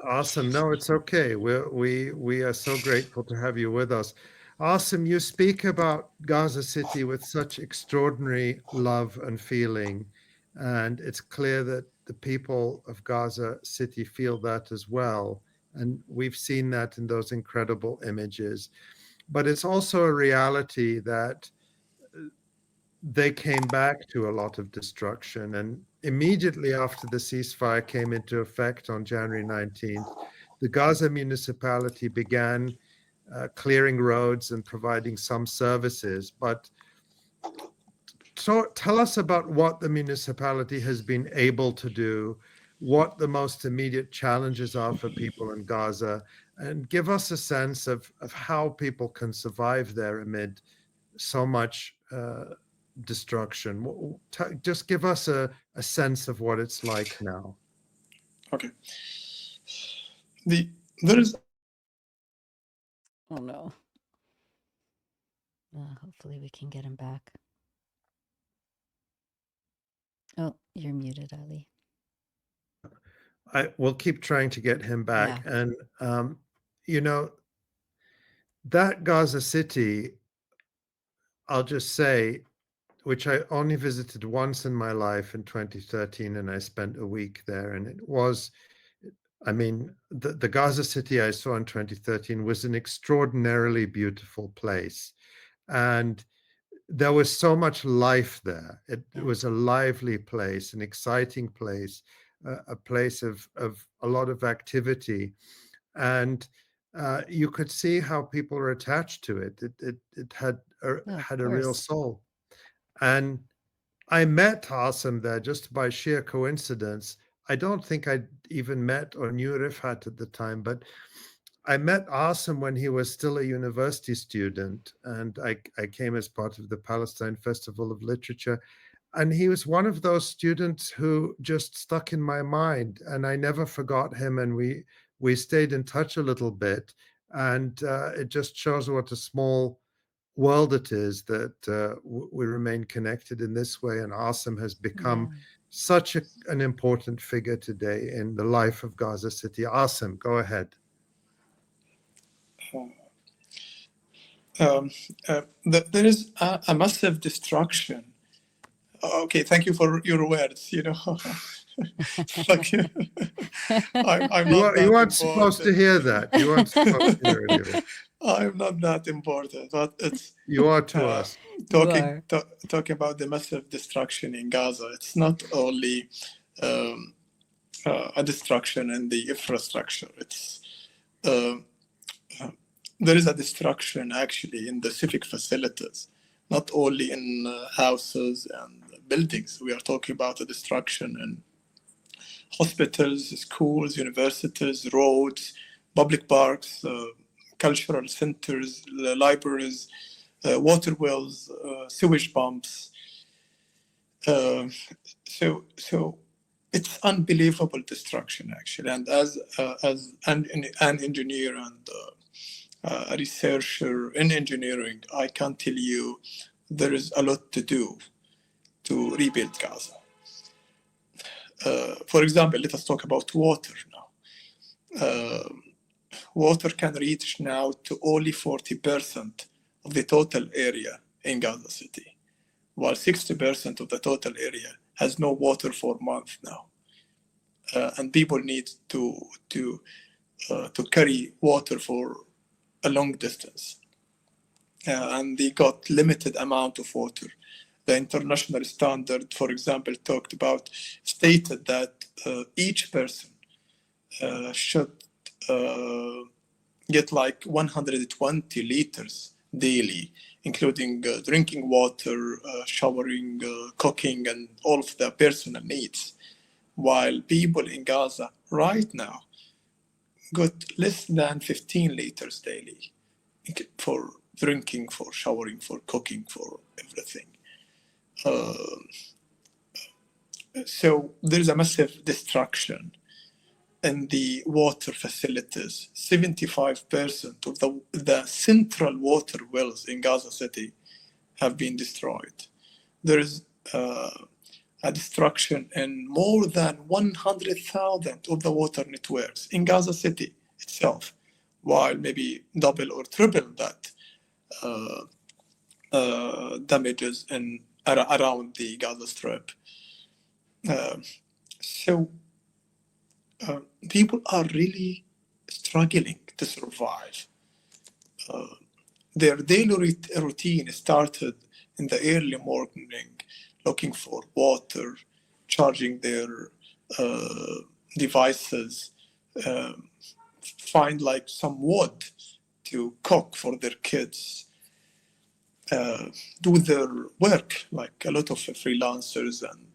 Awesome. No, it's okay. We are so grateful to have you with us. Awesome. You speak about Gaza City with such extraordinary love and feeling, and it's clear that the people of Gaza City feel that as well. And we've seen that in those incredible images. But it's also a reality that they came back to a lot of destruction. And immediately after the ceasefire came into effect on January 19th, the Gaza municipality began clearing roads and providing some services. But so tell us about what the municipality has been able to do, what the most immediate challenges are for people in Gaza, and give us a sense of how people can survive there amid so much destruction. Just give us a sense of what it's like now. Okay. There is Oh no. Hopefully we can get him back. Oh, you're muted, Ali. I will keep trying to get him Yeah. back. And, you know, that Gaza City, I'll just say, which I only visited once in my life in 2013, and I spent a week there. And it was, I mean, the Gaza City I saw in 2013 was an extraordinarily beautiful place. And there was so much life there. It Yeah. was a lively place, an exciting place, a place of a lot of activity. And you could see how people were attached to it. It Oh, of had a real course. soul. And I met Hassan there just by sheer coincidence. I don't think I'd even met or knew Rifat at the time, but I met Asem when he was still a university student, and I came as part of the Palestine Festival of Literature. And he was one of those students who just stuck in my mind, and I never forgot him. And we stayed in touch a little bit, and it just shows what a small world it is that we remain connected in this way. And Asem has become Yeah. such an important figure today in the life of Gaza City. Asem, go ahead. there is a massive destruction. Okay, thank you for your words. Like, I'm not You that aren't supposed to important. hear that. You aren't supposed to hear any of it. I'm not that important, but it's You are to us. You are. talking about the massive destruction in Gaza. It's not only a destruction in the infrastructure. It's there is a destruction actually in the civic facilities, not only in houses and buildings. We are talking about a destruction in hospitals, schools, universities, roads, public parks, cultural centers, libraries, water wells, sewage pumps. So it's unbelievable destruction actually. And as an engineer and a researcher in engineering, I can tell you there is a lot to do to rebuild Gaza. For example, let us talk about water now. Water can reach now to only 40% of the total area in Gaza City, while 60% of the total area has no water for months now. And people need to carry water for a long distance. And they got limited amount of water. The international standard, for example, stated that each person should get like 120 liters daily, including drinking water, showering, cooking, and all of the personal needs. while people in Gaza right now got less than 15 liters daily for drinking, for showering, for cooking, for everything. So there's a massive destruction in the water facilities. 75% of the central water wells in Gaza City have been destroyed. There's a destruction in more than 100,000 of the water networks in Gaza City itself, while maybe double or triple that damages around the Gaza Strip. So people are really struggling to survive. Their daily routine started in the early morning, looking for water, charging their devices, find like some wood to cook for their kids, do their work, like a lot of freelancers and,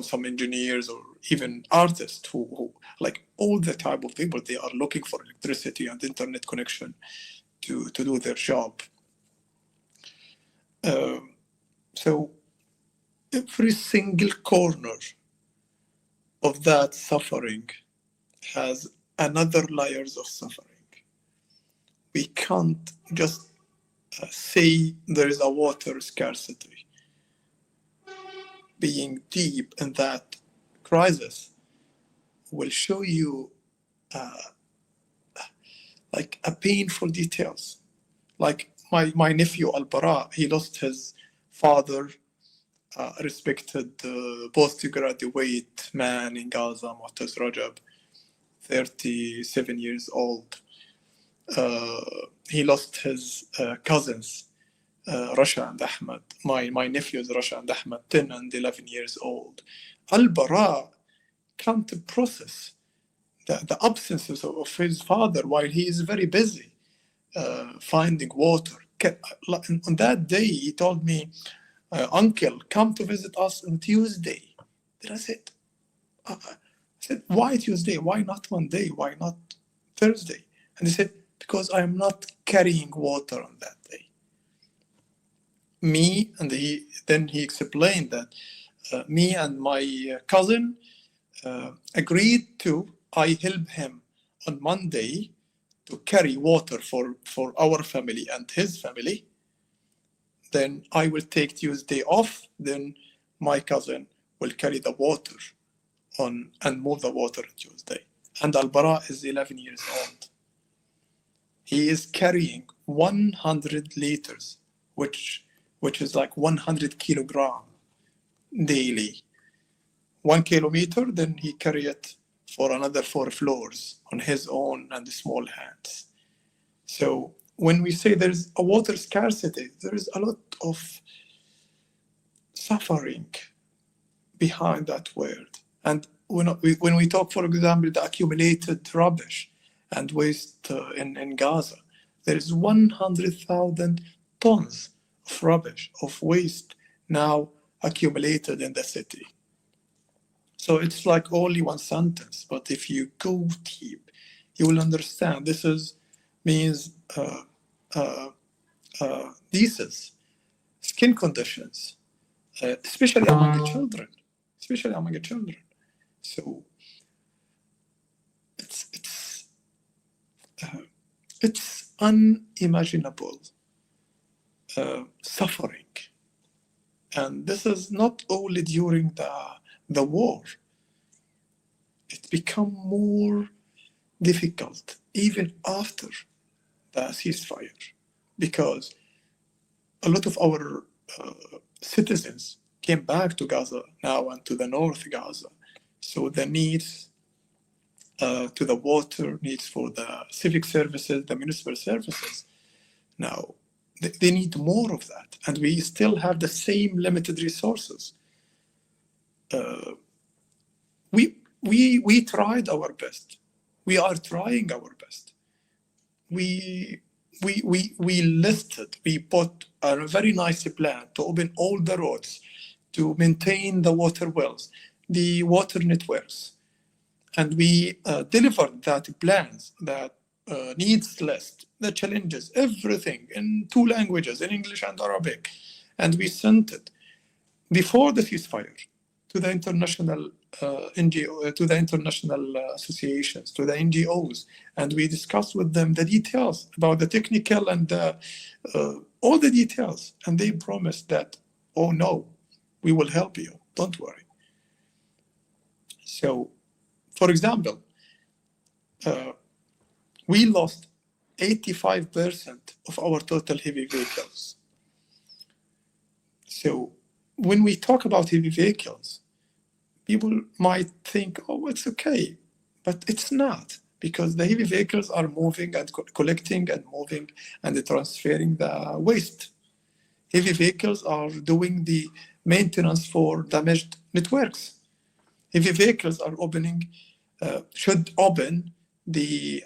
some engineers or even artists who like all the type of people, they are looking for electricity and internet connection to do their job. So every single corner of that suffering has another layers of suffering. We can't just say there is a water scarcity. Being deep in that crisis will show you like a painful details. Like my nephew Al-Bara, he lost his father, respected postgraduate man in Gaza, Mu'taz Rajab, 37 years old. He lost his cousins, Rasha and Ahmed. My nephews, Rasha and Ahmed, 10 and 11 years old. Al-Bara can't process the absences of his father while he is very busy finding water. On that day, he told me, Uncle, come to visit us on Tuesday. Then I said, why Tuesday? Why not Monday? Why not Thursday? And he said, because I am not carrying water on that day. Then he explained that me and my cousin agreed I help him on Monday to carry water for our family and his family. Then I will take Tuesday off. Then my cousin will carry the water and move the water on Tuesday. And Al-Bara is 11 years old. He is carrying 100 liters, which is like 100 kilogram daily. 1 kilometer, then he carry it for another 4 floors on his own and small hands. So when we say there's a water scarcity, there is a lot of suffering behind that word. And when we talk, for example, the accumulated rubbish and waste in Gaza, there is 100,000 tons of rubbish, of waste now accumulated in the city. So it's like only one sentence, but if you go deep, you will understand means disease, skin conditions, especially among children. So it's unimaginable suffering, and this is not only during the war. It become more difficult even after the ceasefire, because a lot of our citizens came back to Gaza now and to the North Gaza. So the needs to the water, needs for the civic services, the municipal services, now they need more of that. And we still have the same limited resources. We tried our best. We are trying our best. We put a very nice plan to open all the roads, to maintain the water wells, the water networks. And we delivered that plans, that needs list, the challenges, everything in 2 languages, in English and Arabic. And we sent it before the ceasefire to the international NGO, to the international associations, to the NGOs, and we discussed with them the details about the technical and all the details. And they promised that, oh no, we will help you, don't worry. So, for example, we lost 85% of our total heavy vehicles. So when we talk about heavy vehicles, people might think, oh, it's okay, but it's not, because the heavy vehicles are moving and collecting and moving and transferring the waste. Heavy vehicles are doing the maintenance for damaged networks. Heavy vehicles are opening, should open the,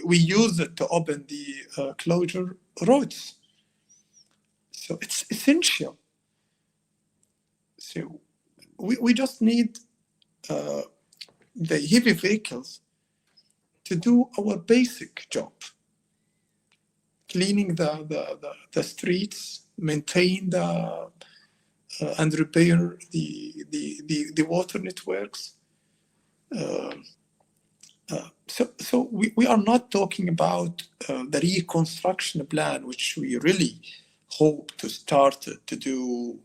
we use it to open the closure roads. So it's essential. So we just need the heavy vehicles to do our basic job, cleaning the streets, maintain the and repair the water networks. So we are not talking about the reconstruction plan, which we really hope to start to do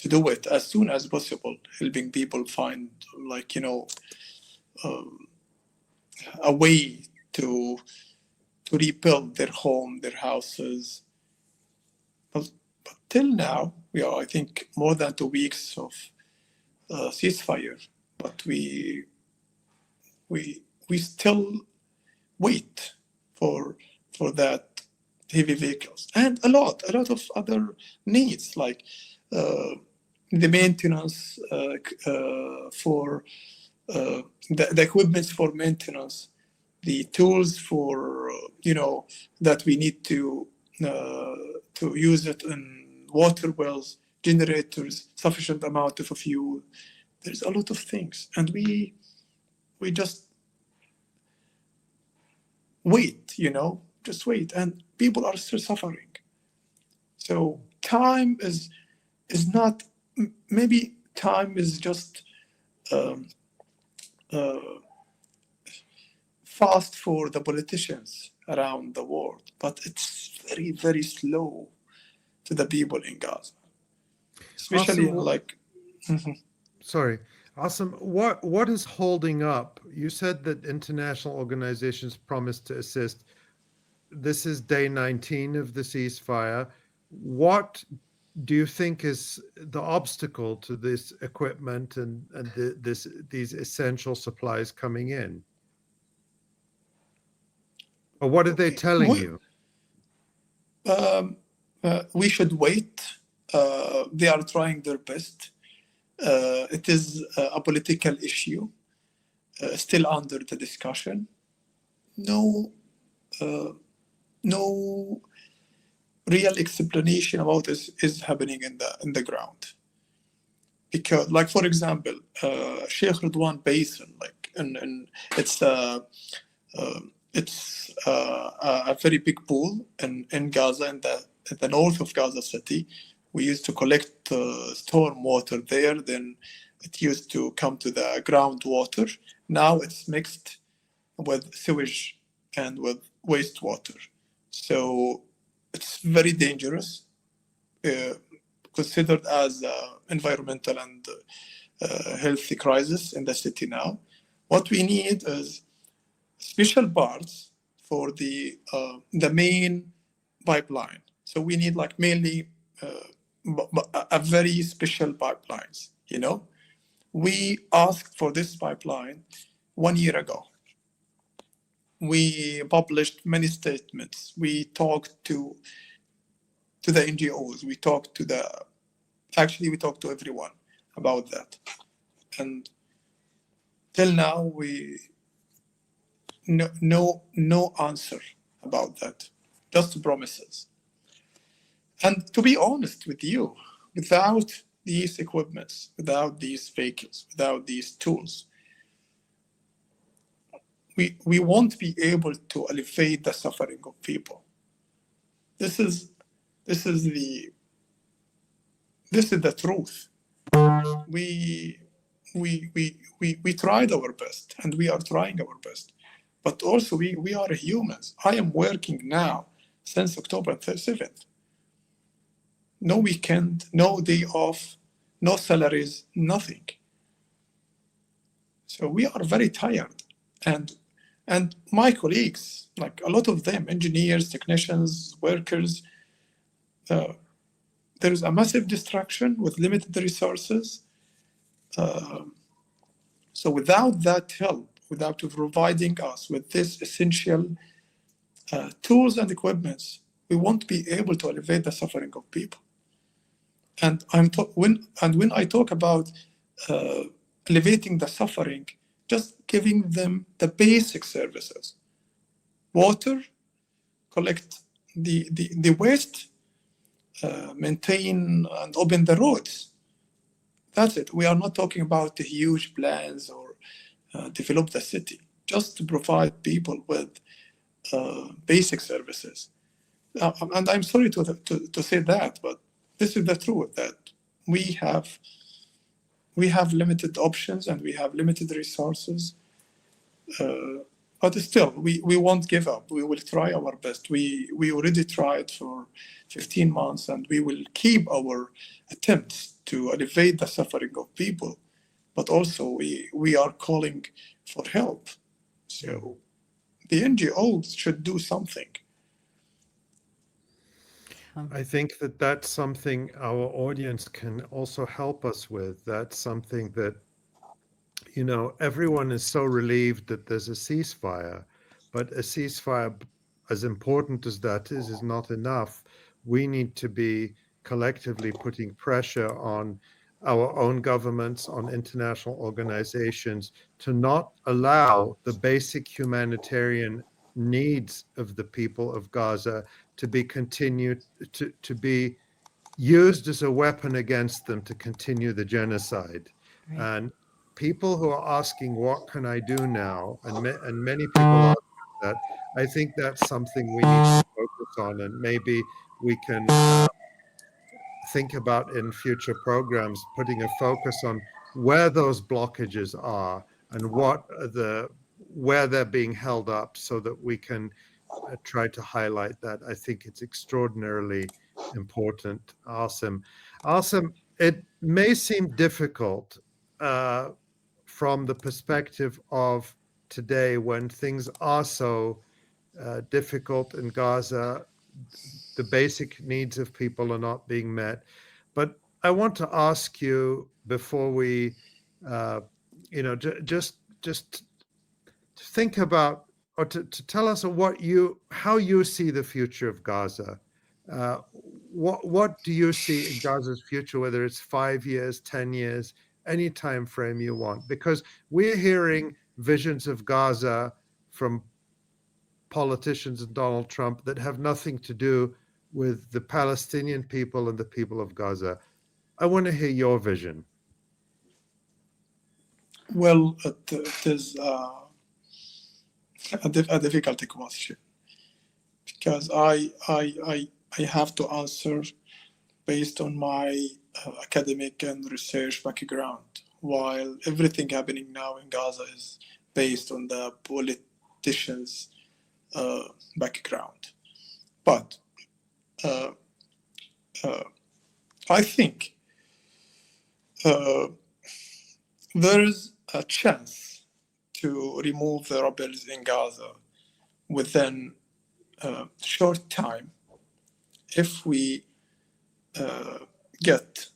it as soon as possible, helping people find, like, a way to rebuild their home, their houses. But till now, we are, I think, more than 2 weeks of ceasefire, but we still wait for that heavy vehicles and a lot of other needs, like the maintenance for the equipment for maintenance, the tools for that we need to use it in water wells, generators, sufficient amount of fuel. There's a lot of things, and we just wait, just wait, and people are still suffering. So time is not, maybe time is just fast for the politicians around the world, but it's very, very slow to the people in Gaza, especially Sorry, Asem, what is holding up? You said that international organizations promised to assist. This is day 19 of the ceasefire. What do you think is the obstacle to this equipment and these essential supplies coming in? Or what are they telling you? We should wait. They are trying their best. It is a political issue, still under the discussion. No real explanation about this is happening in the ground. Because, like, for example, Sheikh Ridwan Basin, like, and it's a very big pool in Gaza, in the north of Gaza City. We used to collect storm water there. Then it used to come to the groundwater. Now it's mixed with sewage and with wastewater. So it's very dangerous, considered as an environmental and healthy crisis in the city now. What we need is special parts for the main pipeline. So we need, like, mainly a very special pipelines. We asked for this pipeline 1 year ago. We published many statements. We talked to the NGOs. We talked to everyone about that. And till now, no answer about that, just promises. And to be honest with you, without these equipments, without these vehicles, without these tools, we won't be able to alleviate the suffering of people. This is the truth. We tried our best, and we are trying our best, but also we are humans. I am working now since October 7th. No weekend, no day off, no salaries, nothing. So we are very tired, and my colleagues, like a lot of them, engineers, technicians, workers, there is a massive destruction with limited resources. So without that help, without providing us with this essential tools and equipments, we won't be able to alleviate the suffering of people. And when I talk about alleviating the suffering, just giving them the basic services: water, collect the waste, maintain and open the roads. That's it. We are not talking about the huge plans or develop the city. Just to provide people with basic services. And I'm sorry to say that, but this is the truth, that we have limited options and we have limited resources. But still, we won't give up. We will try our best. We already tried for 15 months, and we will keep our attempts to alleviate the suffering of people. But also, we are calling for help. So the NGOs should do something. I think that that's something our audience can also help us with. That's something that, everyone is so relieved that there's a ceasefire, but a ceasefire, as important as that is not enough. We need to be collectively putting pressure on our own governments, on international organizations, to not allow the basic humanitarian needs of the people of Gaza to be continued to be used as a weapon against them to continue the genocide. Right. And people who are asking, what can I do now? And many people ask that. I think that's something we need to focus on, and maybe we can think about in future programs, putting a focus on where those blockages are and where they're being held up, so that we can try to highlight that. I think it's extraordinarily important. Asem, it may seem difficult from the perspective of today, when things are so difficult in Gaza. The basic needs of people are not being met. But I want to ask you, before we, just think about, or to tell us how you see the future of Gaza. What do you see in Gaza's future, whether it's 5 years, 10 years, any time frame you want? Because we're hearing visions of Gaza from politicians and Donald Trump that have nothing to do with the Palestinian people and the people of Gaza. I want to hear your vision. Well, it is a difficult question, because I have to answer based on my academic and research background, while everything happening now in Gaza is based on the politicians' background. But I think there is a chance to remove the rebels in Gaza within a short time if we get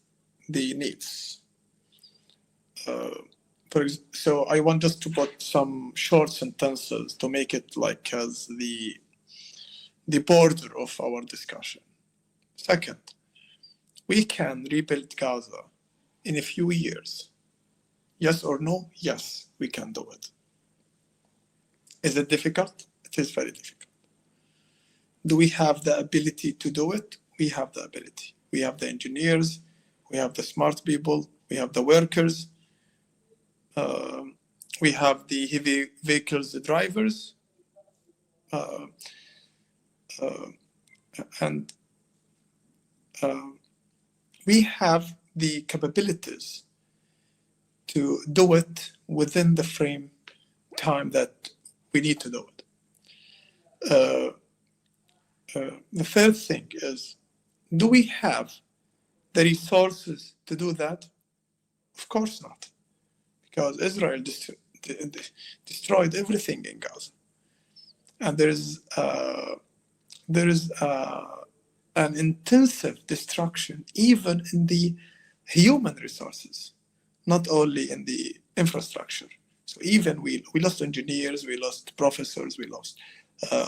the needs. So I want just to put some short sentences to make it like as the border of our discussion. Second, we can rebuild Gaza in a few years. Yes or no? Yes, we can do it. Is it difficult? It is very difficult. Do we have the ability to do it? We have the ability. We have the engineers, we have the smart people, we have the workers, we have the heavy vehicles drivers, and we have the capabilities to do it within the frame time that we need to do it. The third thing is, do we have the resources to do that? Of course not, because Israel destroyed everything in Gaza, and there is an intensive destruction even in the human resources, not only in the infrastructure. So even we lost engineers, we lost professors, we lost a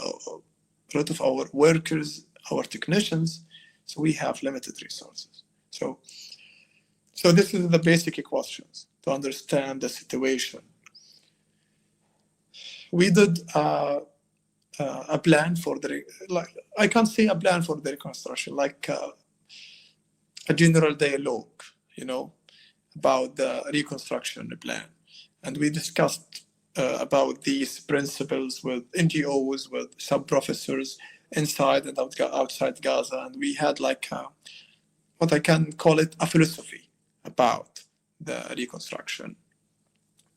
lot of our workers, our technicians. So we have limited resources. So this is the basic questions to understand the situation. We did a plan for I can't say a plan for the reconstruction, like a general dialogue, about the reconstruction plan. And we discussed about these principles with NGOs, with some professors inside and outside Gaza. And we had what I can call it a philosophy about the reconstruction.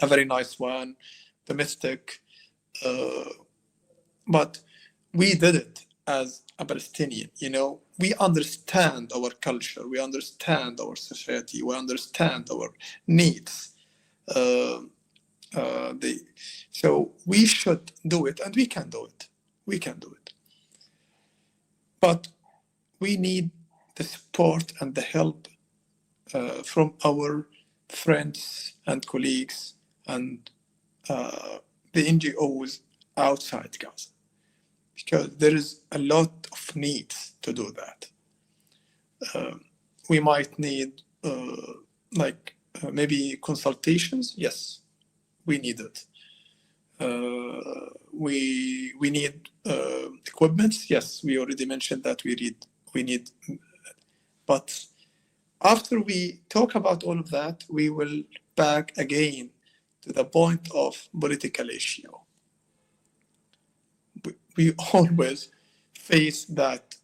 A very nice one, domestic, but we did it as a Palestinian, we understand our culture, we understand our society, we understand our needs. So we should do it, and we can do it. We can do it. But we need the support and the help from our friends and colleagues and the NGOs outside Gaza, because there is a lot of needs to do that. We might need maybe consultations. Yes, we need it. We need equipment. Yes, we already mentioned that we need. But after we talk about all of that, we will back again to the point of political issue. We always face that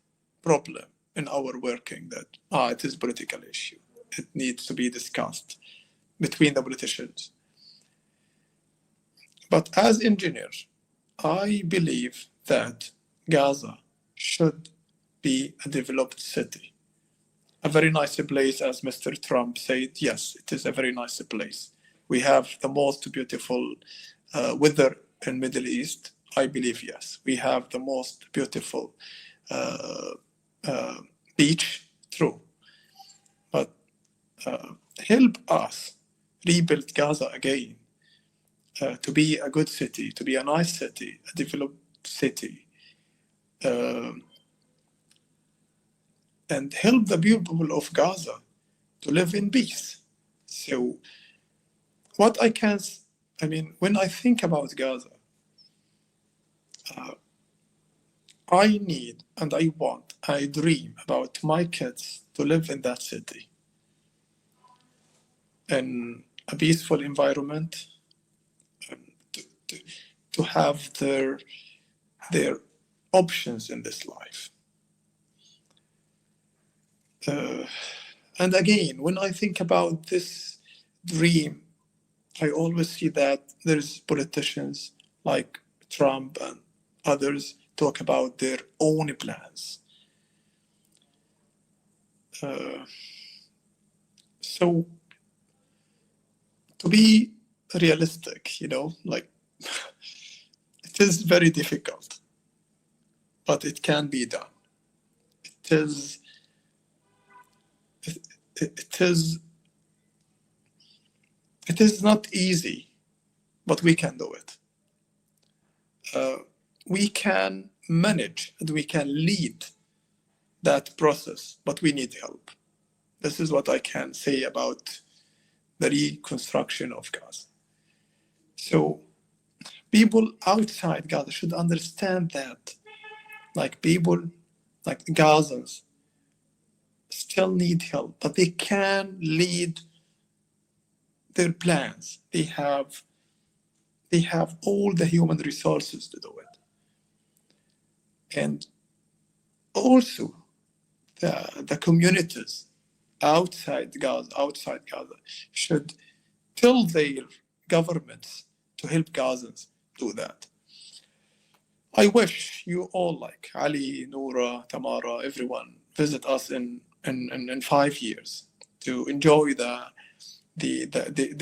problem in our working, that it is a political issue. It needs to be discussed between the politicians. But as engineers, I believe that Gaza should be a developed city. A very nice place, as Mr. Trump said. Yes, it is a very nice place. We have the most beautiful weather in Middle East. I believe, yes. We have the most beautiful beach, true. But help us rebuild Gaza again to be a good city, to be a nice city, a developed city. And help the people of Gaza to live in peace. So when I think about Gaza, I need and I want, I dream about my kids to live in that city, in a peaceful environment, to have their options in this life. And again, when I think about this dream, I always see that there's politicians like Trump and others talk about their own plans. So to be realistic, it is very difficult, but it can be done. It is not easy, but we can do it. We can manage and we can lead that process, but we need help. This is what I can say about the reconstruction of Gaza. So people outside Gaza should understand that, people like Gazans, still need help, but they can lead their plans. They have all the human resources to do it. And also the communities outside Gaza should tell their governments to help Gazans do that. I wish you all, like Ali, Noura, Tamara, everyone, visit us in 5 years to enjoy the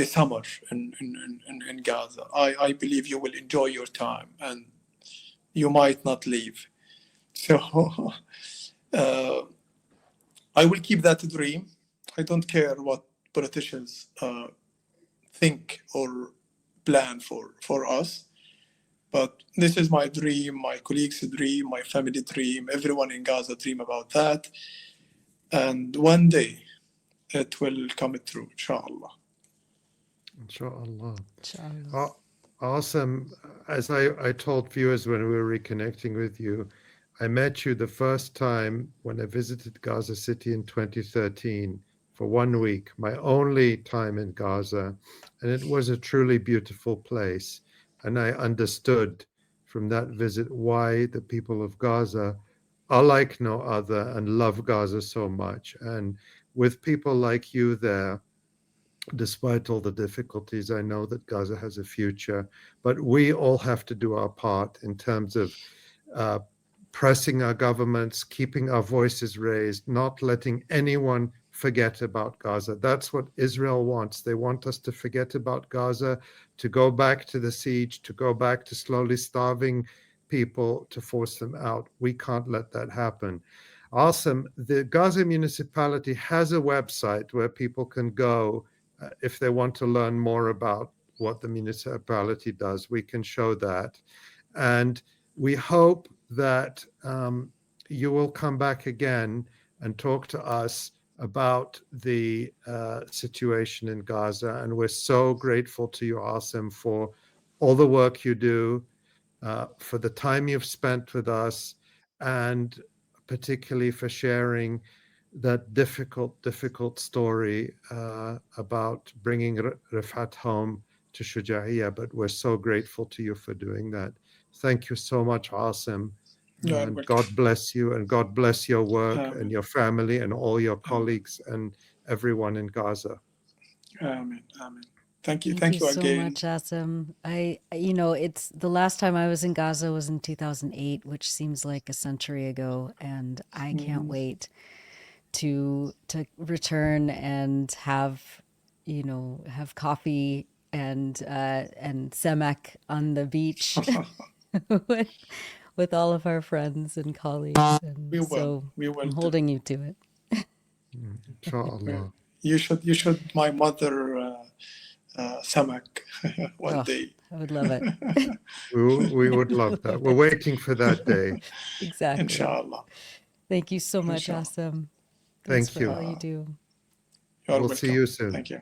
summer in Gaza. I believe you will enjoy your time and you might not leave. So I will keep that dream. I don't care what politicians think or plan for us. But this is my dream, my colleagues' dream, my family dream, everyone in Gaza dream about that. And one day it will come true, inshallah. Inshallah. Inshallah. Awesome. As I told viewers when we were reconnecting with you, I met you the first time when I visited Gaza City in 2013 for 1 week, my only time in Gaza. And it was a truly beautiful place. And I understood from that visit why the people of Gaza are like no other and love Gaza so much. And with people like you there, despite all the difficulties, I know that Gaza has a future, but we all have to do our part in terms of pressing our governments, keeping our voices raised, not letting anyone forget about Gaza. That's what Israel wants. They want us to forget about Gaza, to go back to the siege, to go back to slowly starving people, to force them out. We can't let that happen. Asem, the Gaza municipality has a website where people can go if they want to learn more about what the municipality does. We can show that. And we hope that you will come back again and talk to us about the situation in Gaza. And we're so grateful to you, Asem, for all the work you do, for the time you've spent with us, and particularly for sharing that difficult story about bringing Rifat home to Shuja'iyya. But we're so grateful to you for doing that. Thank you so much, Asem. And God bless you, and God bless your work and your family and all your colleagues and everyone in Gaza. Amen. Amen. Thank you so again. much, Asem. It's the last time I was in Gaza was in 2008, which seems like a century ago, and I can't wait to return and have coffee and semek on the beach with all of our friends and colleagues. And We will. so We will. I'm holding you to it. Inshallah. You should my mother samak one day. I would love it. We would love that. We're waiting for that day. Exactly. Inshallah. Thank you so much, Inshallah. Asem. Thanks Thank for you. all you do. You're We'll welcome. see you soon. Thank you.